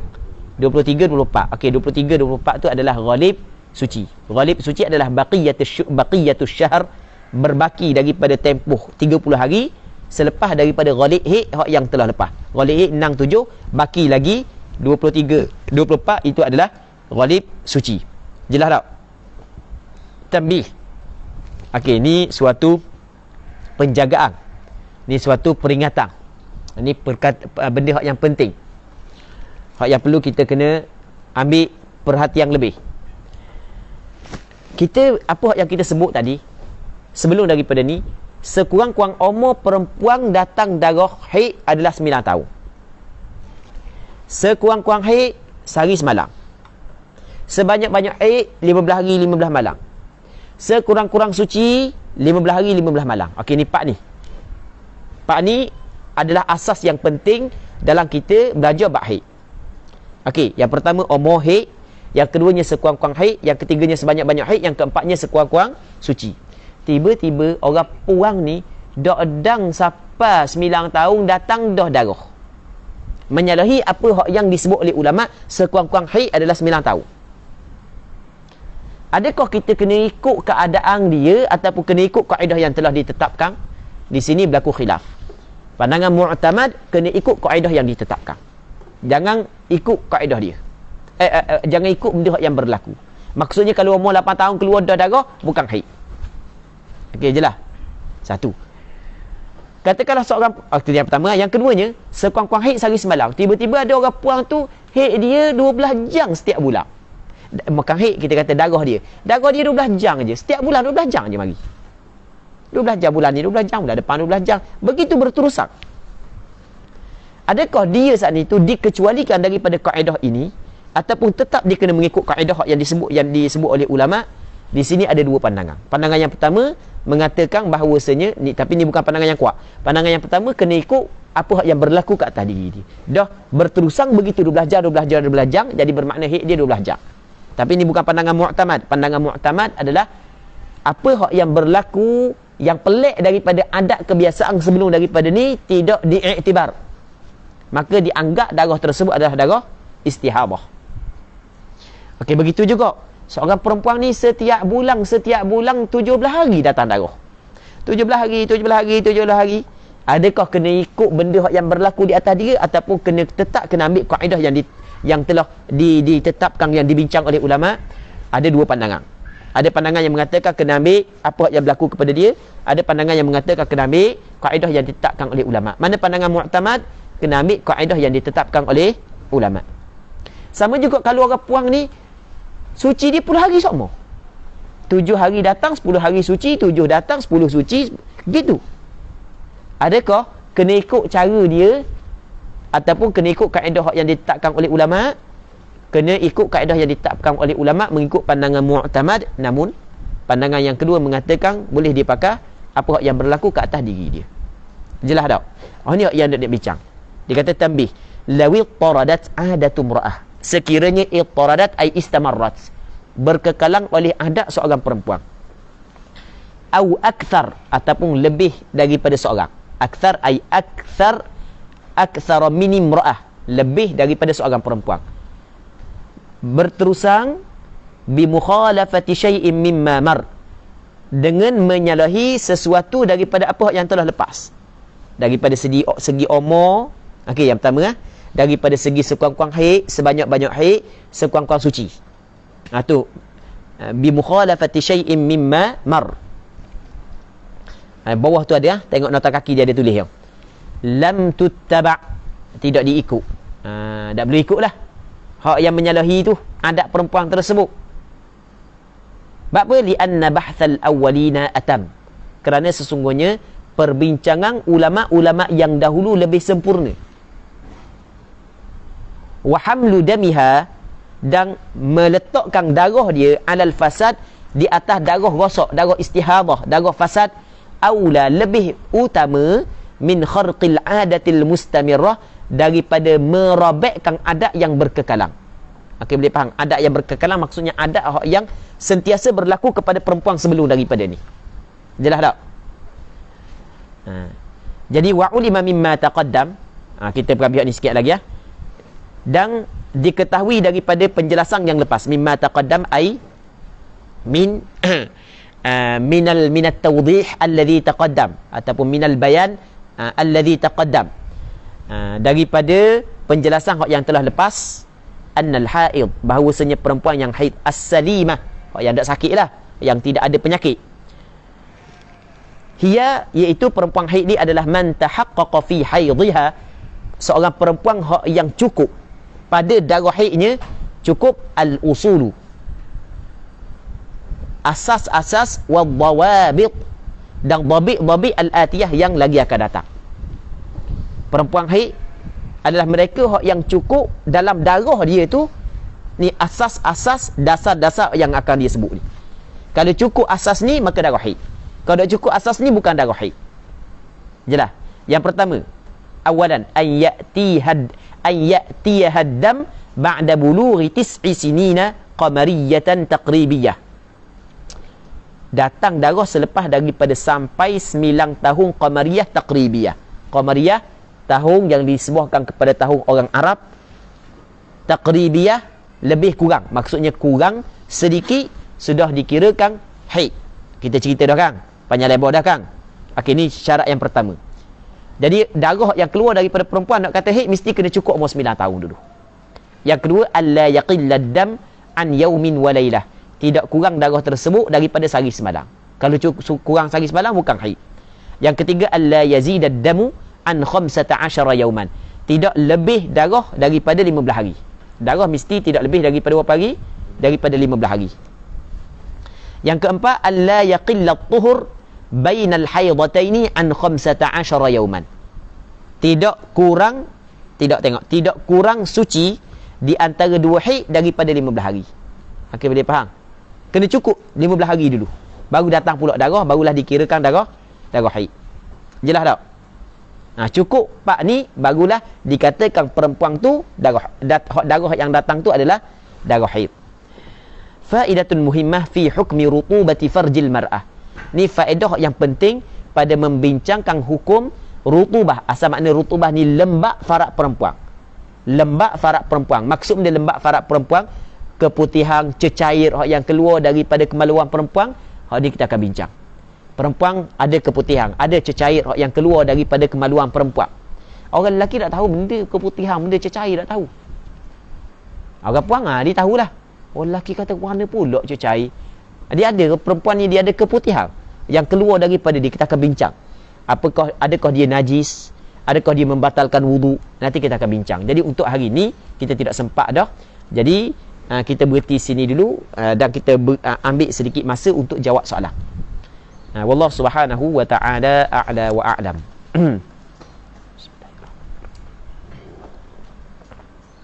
23, 24. Okey, 23, 24 tu adalah ghalib suci. Ghalib suci adalah baqiyatus syahr, berbaki daripada tempoh 30 hari selepas daripada ghalib haid yang telah lepas. Ghalib haid 6, 7, baki lagi 23, 24, itu adalah ghalib suci. Jelas tak? Tambih. Okey, ni suatu penjagaan. Ni suatu peringatan. Ini benda yang penting. Hak yang perlu kita kena ambil perhatian lebih. Apa yang kita sebut tadi, sebelum daripada ni, sekurang-kurang umur perempuan datang darah haid adalah 9 tahun. Sekurang-kurang haid sehari semalam. Sebanyak-banyak haid 15 hari 15 malam. Sekurang-kurang suci 15 hari 15 malam. Okey, ni part ni. Part ni adalah asas yang penting dalam kita belajar bab haid. Okey, yang pertama umur haid, yang keduanya sekurang-kurang haid, yang ketiganya sebanyak-banyak haid, yang keempatnya sekurang-kurang suci. Tiba-tiba orang puang ni dak edang sampai 9 tahun datang dah darah. Menyalahi apa hak yang disebut oleh ulama, sekurang-kurang haid adalah 9 tahun. Adakah kita kena ikut keadaan dia ataupun kena ikut kaedah yang telah ditetapkan? Di sini berlaku khilaf. Pandangan mu'tamad kena ikut kaedah yang ditetapkan. Jangan ikut kaedah dia. Jangan ikut benda yang berlaku. Maksudnya kalau umur 8 tahun keluar darah, bukan haid. Okey, jelas. Satu. Katakanlah seorang, itu yang pertama. Yang keduanya, sekuang-kuang haid sehari semalam. Tiba-tiba ada orang puang tu, haid dia 12 jam setiap bulan. Bukan haid, kita kata darah dia. Darah dia 12 jam je. Setiap bulan 12 jam je mari. 12 jam bulan ni, 12 jam bulan depan 12 jam. Begitu berterusan. Adakah dia saat itu dikecualikan daripada kaedah ini ataupun tetap dia kena mengikut kaedah yang disebut oleh ulama? Di sini ada dua pandangan. Pandangan yang pertama mengatakan bahawasanya ni, tapi ni bukan pandangan yang kuat. Pandangan yang pertama kena ikut apa yang berlaku kat atas diri dia. Dah berterusan begitu 12 jam, jadi bermakna haid dia 12 jam. Tapi ni bukan pandangan mu'tamad. Pandangan mu'tamad adalah apa yang berlaku yang pelik daripada adat kebiasaan sebelum daripada ni tidak diiktibar, maka dianggap darah tersebut adalah darah istihadah. Okey, begitu juga seorang perempuan ni setiap bulan 17 hari datang darah. 17 hari. Adakah kena ikut benda yang berlaku di atas dia ataupun tetap kena ambil kaedah yang telah ditetapkan, yang dibincang oleh ulama? Ada dua pandangan. Ada pandangan yang mengatakan kena ambil apa yang berlaku kepada dia. Ada pandangan yang mengatakan kena ambil kaedah yang ditetapkan oleh ulama. Mana pandangan mu'tamad? Kena ambil kaedah yang ditetapkan oleh ulama. Sama juga kalau orang puang ni suci dia 10 hari sama. 7 hari datang, 10 hari suci, 7 datang, 10 suci, gitu. Adakah kena ikut cara dia ataupun kena ikut kaedah yang ditetapkan oleh ulama? Kena ikut kaedah yang ditetapkan oleh ulama, mengikut pandangan mu'tamad. Namun pandangan yang kedua mengatakan boleh dipakai apa yang berlaku ke atas diri dia. Jelas tak? Ini yang nak bincang. Dia kata tambih, lawi taradat adatu mra'ah, sekiranya ittaradat ay istamarrat, berkekalang oleh adat seorang perempuan, au akthar, ataupun lebih daripada seorang. Akthar ay akthar min imra'ah, lebih daripada seorang perempuan, berterusan bi mukhalafati syai'in mimma mar, dengan menyalahi sesuatu daripada apa yang telah lepas. Daripada segi umur, okey, yang pertama daripada segi sekuang-kuang haid, sebanyak-banyak haid, sekuang-kuang suci. Tu bi mukhalafati syai'in mimma mar. Bawah tu ada, tengok nota kaki dia ada tulis yang lam tuttaba', tidak diikut. Tak boleh ikutlah hak yang menyalahi tu adat perempuan tersebut. Sebab apa? Li'anna bahthal awwalina atam, kerana sesungguhnya perbincangan ulama-ulama yang dahulu lebih sempurna. Wa hamlu damiha, dan meletakkan darah dia alal fasad, di atas darah rosak, darah istihadah, darah fasad, aula, lebih utama, min kharqil adatil mustamirah, daripada merobekkan adat yang berkekalang. Okey, boleh faham? Adat yang berkekalang maksudnya adat yang sentiasa berlaku kepada perempuan sebelum daripada ni. Jelas tak? Jadi wa'ulima mimma taqaddam, kita perhatikan ni sikit lagi ya. Dan diketahui daripada penjelasan yang lepas, mimma taqaddam ai min minat tawdih alladhi taqaddam, ataupun minal bayan alladhi taqaddam, daripada penjelasan yang telah lepas, annal haid, bahawasanya perempuan yang haid as-salimah, yang tak sakit lah, yang tidak ada penyakit, hiya, iaitu perempuan haid ni adalah man tahaqqaqa fi haidhiha, seorang perempuan yang cukup pada darah haidnya, cukup al-usulu, asas-asas, wad-dawabit, dan dhabit-dhabit al-atiyah yang lagi akan datang. Perempuan haid adalah mereka yang cukup dalam darah dia tu ni asas-asas, dasar-dasar yang akan dia sebut ni. Kalau cukup asas ni, maka darah haid. Kalau tak cukup asas ni, bukan darah haid. Jelas? Yang pertama, awalan an ya'tiyahad dam ba'da bulughi 9 sinina qamariyatan taqribiyah, datang darah selepas daripada sampai 9 tahun qamariyah taqribiyah. Qamariyah tahun yang disebuahkan kepada tahun orang Arab, taqribiyah lebih kurang, maksudnya kurang sedikit sudah dikirakan haid. Kita cerita dah kan, panjang lebar dah kan. Okey, ni syarat yang pertama. Jadi darah yang keluar daripada perempuan nak kata haid mesti kena cukup umur 9 tahun dulu. Yang kedua, alla yaqillad dam an yaumin wa lailah. Tidak kurang darah tersebut daripada sehari semalam. Kalau kurang sehari semalam bukan haid. Yang ketiga, alla yazidad damu an 15 yauman. Tidak lebih darah daripada 15 hari. Darah mesti tidak lebih daripada berapa hari? Daripada 15 hari. Yang keempat, alla yaqillat tuhur bainal haidataini an 15 yauman. Tidak kurang suci di antara dua haid daripada 15 hari. Okey, boleh faham? Kena cukup 15 hari dulu. Baru datang pula darah, barulah dikirakan darah haid. Jelas tak? Cukup pak ni barulah dikatakan perempuan tu darah yang datang tu adalah darah haid. Faidatun muhimmah fi hukmi rutubati farjil mar'ah. Ni faedah yang penting pada membincangkan hukum rutubah. Asal makna rutubah ni lembab farak perempuan. Lembab farak perempuan. Maksud dia lembab farak perempuan, keputihan, cecair yang keluar daripada kemaluan perempuan, ni kita akan bincang. Perempuan ada keputihan, ada cecair yang keluar daripada kemaluan perempuan. Orang lelaki tak tahu benda keputihan, benda cecair tak tahu. Orang perempuan dia tahulah. Orang lelaki kata mana pula cecair. Dia ada, perempuan ni dia ada keputihan yang keluar daripada dia. Kita akan bincang. Adakah dia najis? Adakah dia membatalkan wudu? Nanti kita akan bincang. Jadi untuk hari ni kita tidak sempat dah. Jadi kita berhenti sini dulu dan kita ambil sedikit masa untuk jawab soalan. Wallahu subhanahu wa ta'ala a'la wa a'lam.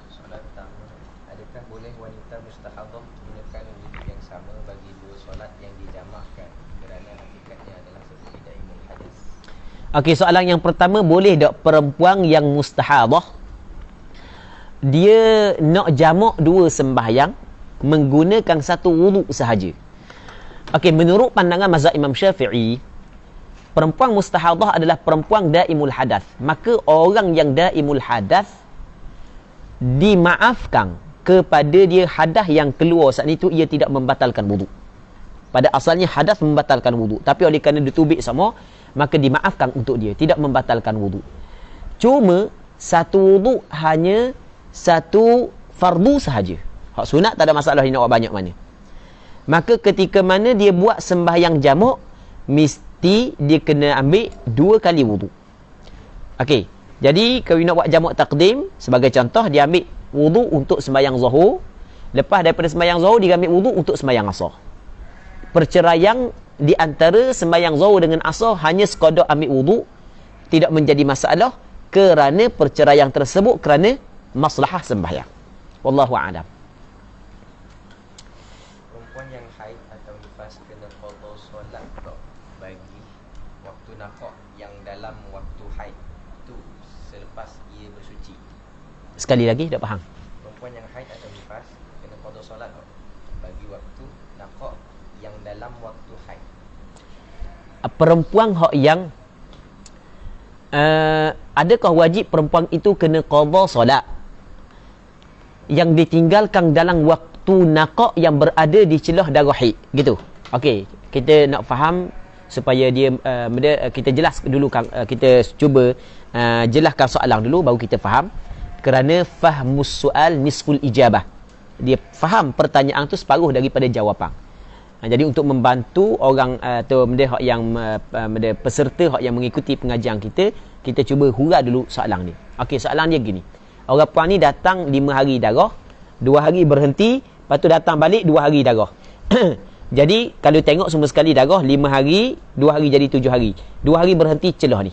Soalan pertama, adakah boleh wanita mustahadah menggunakan wuduk yang sama bagi dua solat yang dijamahkan kerana hakikatnya adalah seperti daimul hadas? Okey, soalan yang pertama, boleh tak perempuan yang mustahadah dia nak jamak dua sembahyang menggunakan satu wuduk sahaja? Okey, menurut pandangan mazhab Imam Syafi'i, perempuan mustahadah adalah perempuan daimul hadas. Maka orang yang daimul hadas dimaafkan kepada dia hadas yang keluar saat itu, ia tidak membatalkan wuduk. Pada asalnya hadas membatalkan wuduk, tapi oleh kerana ditubik sama, maka dimaafkan untuk dia, tidak membatalkan wuduk. Cuma satu wuduk hanya satu fardu sahaja. Hak sunat tak ada masalah, dia nak buat banyak mana. Maka ketika mana dia buat sembahyang jamak, mesti dia kena ambil 2 kali wuduk. Okey, jadi kalau nak buat jamak takdim, sebagai contoh, dia ambil wuduk untuk sembahyang zuhur. Lepas daripada sembahyang zuhur, dia ambil wuduk untuk sembahyang asar. Perceraian di antara sembahyang zuhur dengan asar hanya sekadar ambil wuduk, tidak menjadi masalah kerana perceraian tersebut kerana maslahah sembahyang. Wallahu a'lam. Perempuan yang haid atau nifas kena qada solat tak bagi waktu nafak yang dalam waktu haid tu selepas ia bersuci? Sekali lagi, tak faham. Perempuan yang haid atau nifas kena qada solat tak bagi waktu nafak yang dalam waktu haid? Perempuan hak yang adakah wajib perempuan itu kena qada solat yang ditinggalkan dalam waktu naqak yang berada di celah darah haid, gitu? Okey, kita nak faham supaya dia kita jelas dulu kan, kita cuba jelaskan soalan dulu baru kita faham. Kerana fahmus soal nisful ijabah. Dia faham pertanyaan tu separuh daripada jawapan. Jadi untuk membantu orang atau hak yang peserta hak yang mengikuti pengajian kita cuba hura dulu soalan ni. Okey, soalan dia gini. Orang puan ni datang 5 hari darah, 2 hari berhenti, lepas tu datang balik 2 hari darah. Jadi kalau tengok semua sekali darah 5 hari, 2 hari jadi 7 hari. 2 hari berhenti celah ni.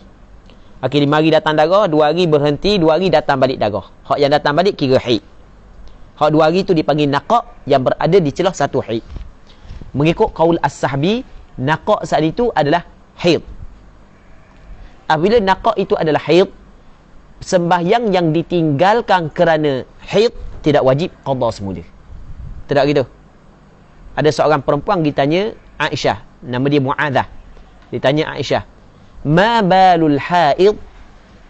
Okey, 5 hari datang darah, 2 hari berhenti, 2 hari datang balik darah. Hak yang datang balik kira haid. Hak 2 hari tu dipanggil naqaq yang berada di celah satu haid. Mengikut qaul as-sahbi, naqaq saat itu adalah haid. Apabila naqaq itu adalah haid, sembahyang yang ditinggalkan kerana haid tidak wajib qada semula. Tidak gitu. Ada seorang perempuan ditanya Aisyah, nama dia Muadzah. Ditanya Aisyah, "Ma balul haid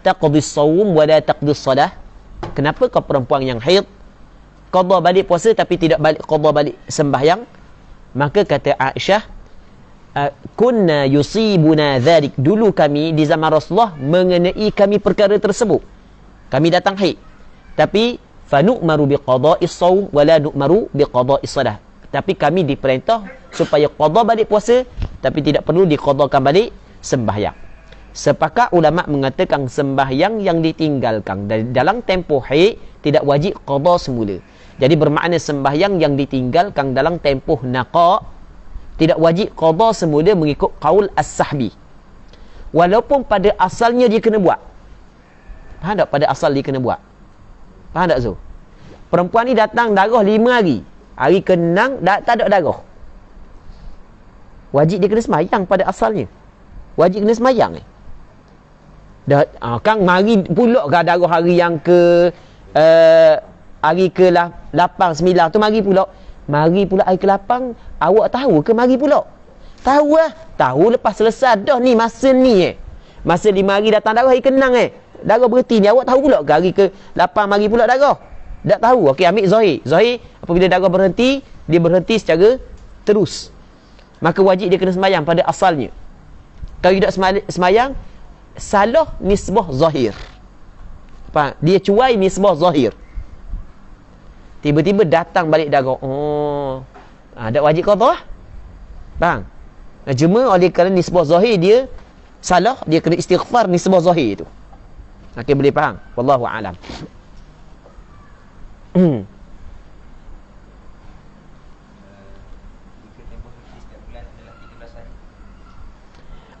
taqdi as-shaum wa la taqdi as-salah?" Kenapa kau perempuan yang haid qada balik puasa tapi tidak balik qada balik sembahyang? Maka kata Aisyah, kunna yusibuna dhalik, dulu kami di zaman Rasulullah mengenai kami perkara tersebut, kami datang haid, tapi fanu'maru biqada'is shaum wala nu'maru biqada'is salah, tapi kami diperintah supaya qada balik puasa, tapi tidak perlu diqadakan balik sembahyang. Sepakat ulama mengatakan sembahyang yang ditinggalkan dalam tempoh haid tidak wajib qada semula. Jadi bermakna sembahyang yang ditinggalkan dalam tempoh naqa tidak wajib qada semula mengikut qaul as-sahbi. Walaupun pada asalnya dia kena buat. Faham tak? Pada asal dia kena buat. Faham tak Zul? Perempuan ni datang darah 5 hari. Hari ke-6 tak ada darah. Wajib dia kena sembahyang pada asalnya. Wajib kena sembahyang ni. Kan mari pula ke darah hari yang ke hari ke-8 9 tu mari pula. Mari pula hari ke-8, awak tahu ke mari pula? Tahu lah. Tahu lepas selesai dah ni masa ni Masa 5 hari datang darah hari ke-6 darah berhenti ni, awak tahu pula ke hari ke-8 mari pula darah? Tak tahu. Okey, ambil zahir. Zahir apabila darah berhenti, dia berhenti secara terus. Maka wajib dia kena sembahyang pada asalnya. Kalau tidak sembahyang, salah nisbah zahir. Faham? Dia cuai nisbah zahir. Tiba-tiba datang balik darah. Tak wajib qada lah. Faham? Cuma oleh kerana nisbah zahir dia salah, dia kena istighfar nisbah zahir tu. Okey, boleh faham? Wallahu a'lam.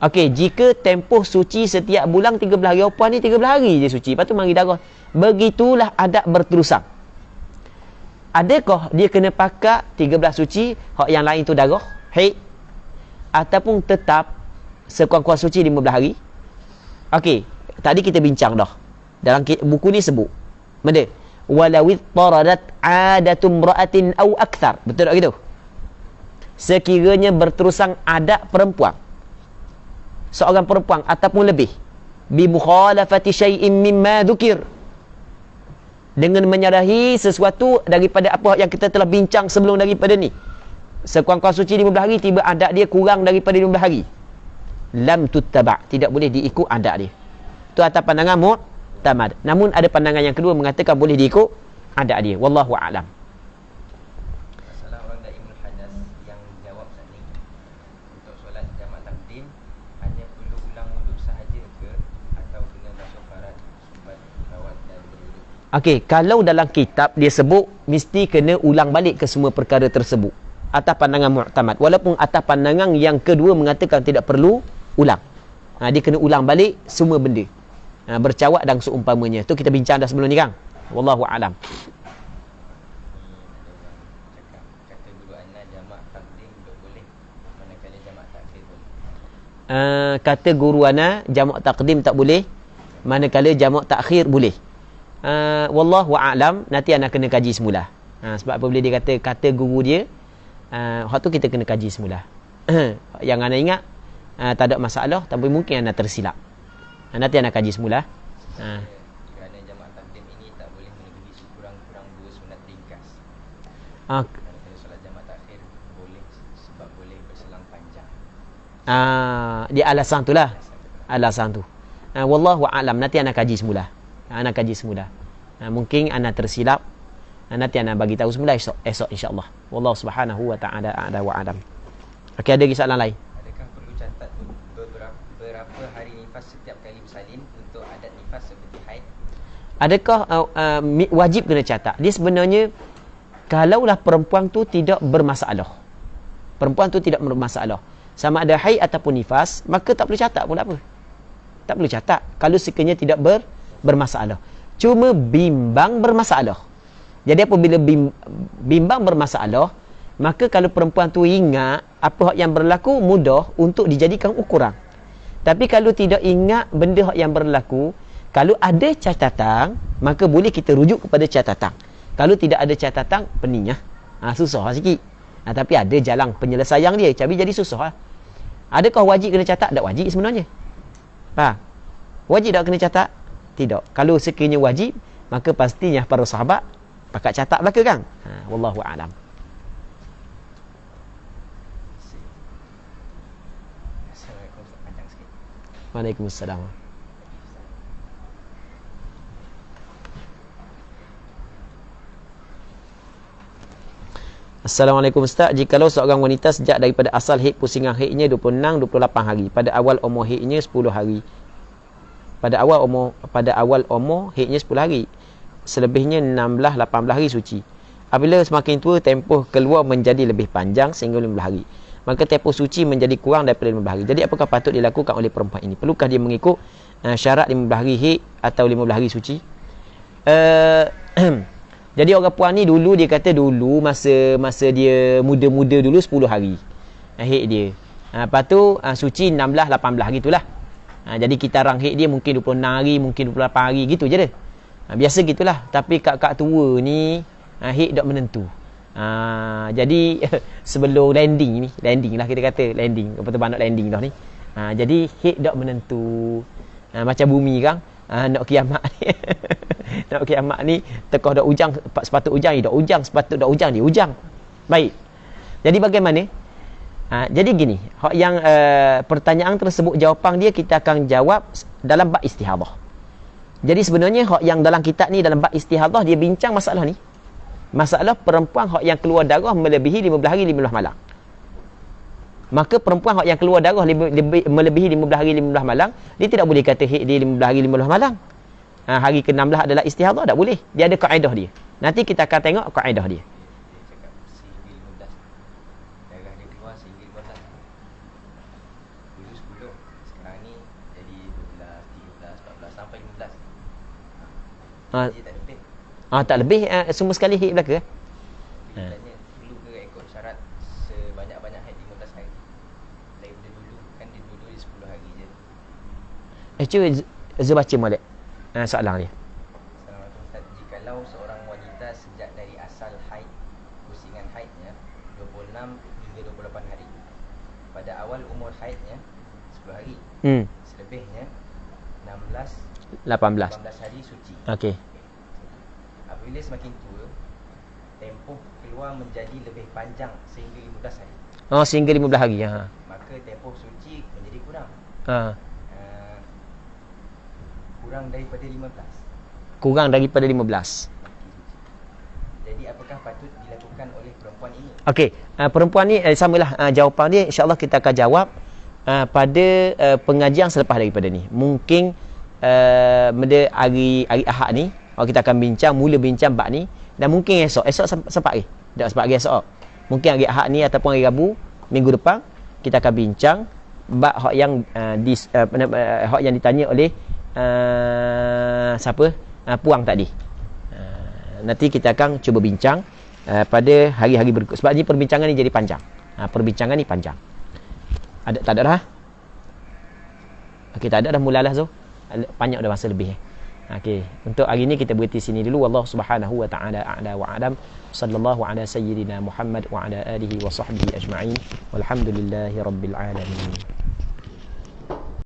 Okey, jika tempoh suci setiap bulan 13 hari, puan ni 13 hari je suci, lepas tu mari darah. Begitulah adab berterusan. Adakah dia kena pakai 13 suci, hak yang lain tu darah, haid, ataupun tetap sekurang-kurang suci 15 hari? Okey, tadi kita bincang dah. Dalam buku ni sebut. Benda walawid taradat adatum ra'atin aw akthar. Betul tak gitu? Sekiranya berterusan adat perempuan, seorang perempuan ataupun lebih, bi mukhalafati syai'in mimma dzukir, dengan menyalahi sesuatu daripada apa yang kita telah bincang sebelum daripada ni. Sekurang-kurang suci 15 hari, tiba adat dia kurang daripada 15 hari, lam tuttaba', tidak boleh diikut adat dia. Itu atas pandangan mu'tamad. Namun ada pandangan yang kedua mengatakan boleh diikut adat dia. Wallahu a'lam. Masalah orang daimul hadas yang jawab tadi, untuk solat jamak takdim hanya perlu ulang wuduk sahaja ke atau kena basuh farad, subat, rawat dan berwuduk? Okey, kalau dalam kitab dia sebut mesti kena ulang balik ke semua perkara tersebut atas pandangan mu'tamad. Walaupun atas pandangan yang kedua mengatakan tidak perlu ulang. Dia kena ulang balik semua benda. Bercawak dan seumpamanya. Tu kita bincang dah sebelum ni kan. Wallahu a'lam. Kata guru ana jamak takdim boleh, manakala jamak takhir boleh. Kata guru ana jamak takdim tak boleh, manakala jamak takhir boleh. Wallahu a'lam. Nanti ana kena kaji semula. Sebab apabila dia kata guru dia, hak tu kita kena kaji semula. Yang ana ingat tak ada masalah, tapi mungkin anda tersilap. Nanti anda kaji semula. Kerana jamak takdim ini tak boleh melebihi sekurang-kurang 2 sunat ringkas. Kalau solat jamak takhir boleh sebab boleh berselang panjang. Dia alasan tu lah. Alasan tu. Wallahu a'lam. Nanti anda kaji semula. Anda kaji semula. Mungkin anda tersilap. Nanti anda bagi tahu semula esok insya-Allah. Wallahu subhanahu wa ta'ala a'la wa a'lam. Okey, ada lagi soalan lain? Catat berapa hari nifas setiap kali bersalin untuk adat nifas seperti haid? Adakah wajib kena catat? Dia sebenarnya kalaulah perempuan tu tidak bermasalah. Perempuan tu tidak bermasalah. Sama ada haid ataupun nifas, maka tak perlu catat pun apa. Tak perlu catat kalau sekiranya tidak bermasalah. Cuma bimbang bermasalah. Jadi apabila bimbang bermasalah, maka kalau perempuan tu ingat apa yang berlaku, mudah untuk dijadikan ukuran. Tapi kalau tidak ingat benda yang berlaku, kalau ada catatan, maka boleh kita rujuk kepada catatan. Kalau tidak ada catatan, peningnya susah sikit. Tapi ada jalan penyelesaian dia, tapi jadi susah. Adakah wajib kena catat? Tak wajib sebenarnya. Wajib tak kena catat? Tidak. Kalau sekiranya wajib, maka pastinya para sahabat pakai catat belaka kan. Wallahu a'lam. Waalaikumsalam. Assalamualaikum Ustaz. Jikalau seorang wanita sejak daripada asal haid pusingan haidnya 26 28 hari, pada awal umur haidnya 10 hari. Pada awal umur haidnya 10 hari. Selebihnya 16 18 hari suci. Apabila semakin tua tempoh keluar menjadi lebih panjang sehingga 15 hari, maka tempoh suci menjadi kurang daripada 15 hari. Jadi apakah patut dilakukan oleh perempuan ini? Perlukah dia mengikut syarat 15 hari haid atau 15 hari suci? Jadi orang puan ni dulu dia kata dulu masa dia muda-muda dulu 10 hari haid dia. Lepas tu suci 16 18 hari itulah. Jadi kitaran haid dia mungkin 26 hari, mungkin 28 hari gitu je dah. Biasa gitulah. Tapi kak-kak tua ni haid tak menentu. Jadi sebelum landing lah kita kata landing, apa tu nak landing dah ni. Jadi haid tak menentu. Macam bumi kan, nak kiamat ni. Nak kiamat ni tekah dak ujang, sepatut ujang dia dak ujang, sepatut dak ujang dia ujang. Baik. Jadi bagaimana? Jadi gini, hak yang pertanyaan tersebut jawapan dia kita akan jawab dalam bab istihadhah. Jadi sebenarnya hak yang dalam kitab ni dalam bab istihadhah dia bincang masalah ni. Masalah perempuan hak yang keluar darah melebihi 15 hari 15 malam. Maka perempuan hak yang keluar darah melebihi 15 hari 15 malam, dia tidak boleh kata haid dia 15 hari 15 malam. Hari ke-16 adalah istihadhah, tak boleh. Dia ada kaedah dia. Nanti kita akan tengok kaedah dia. Darah dia keluar sehingga 15. Dulu 10, sekarang ni jadi 12, 13, 14 sampai 15. Jadi tak lebih. Tak lebih semua sekali haid belaka. Tanya perlu ke ikut syarat sebanyak-banyak haid 15 hari. Daripada dulu kan dia dulu 10 hari je. Cuba Zul baca molek soalan dia. Assalamualaikum Ustaz. Jikalau seorang wanita sejak dari asal haid, pusingan haidnya 26 hingga 28 hari. Pada awal umur haidnya 10 hari. Selebihnya 16 18 hari suci. Okey. Apabila semakin tua, tempoh keluar menjadi lebih panjang sehingga 15 hari. Sehingga 15 hari. Maka tempoh suci menjadi kurang. Kurang daripada 15. Kurang daripada 15. Jadi apakah patut dilakukan oleh perempuan ini? Okey, perempuan ni samalah jawapan dia, insya-Allah kita akan jawab pada pengajian selepas daripada ni. Mungkin pada hari Ahad ni kita akan mula bincang bab ni, dan mungkin esok sempat tak sempat hari esok. Mungkin hari Ahad ni ataupun hari Rabu minggu depan kita akan bincang bab hak yang hak yang ditanya oleh siapa? Puang tadi. Nanti kita akan cuba bincang pada hari-hari berikut. Sebab ni perbincangan ni jadi panjang. Perbincangan ni panjang. Tak ada dah? Okey, tak ada dah, mulalah Zul. Banyak dah masa lebih. Okey, untuk hari ni kita berhenti sini dulu. Wallahu subhanahu wa ta'ala a'la wa a'lam. Sallallahu ala sayyidina Muhammad wa ala alihi wa sahbihi ajma'in. Walhamdulillahi rabbil alamin.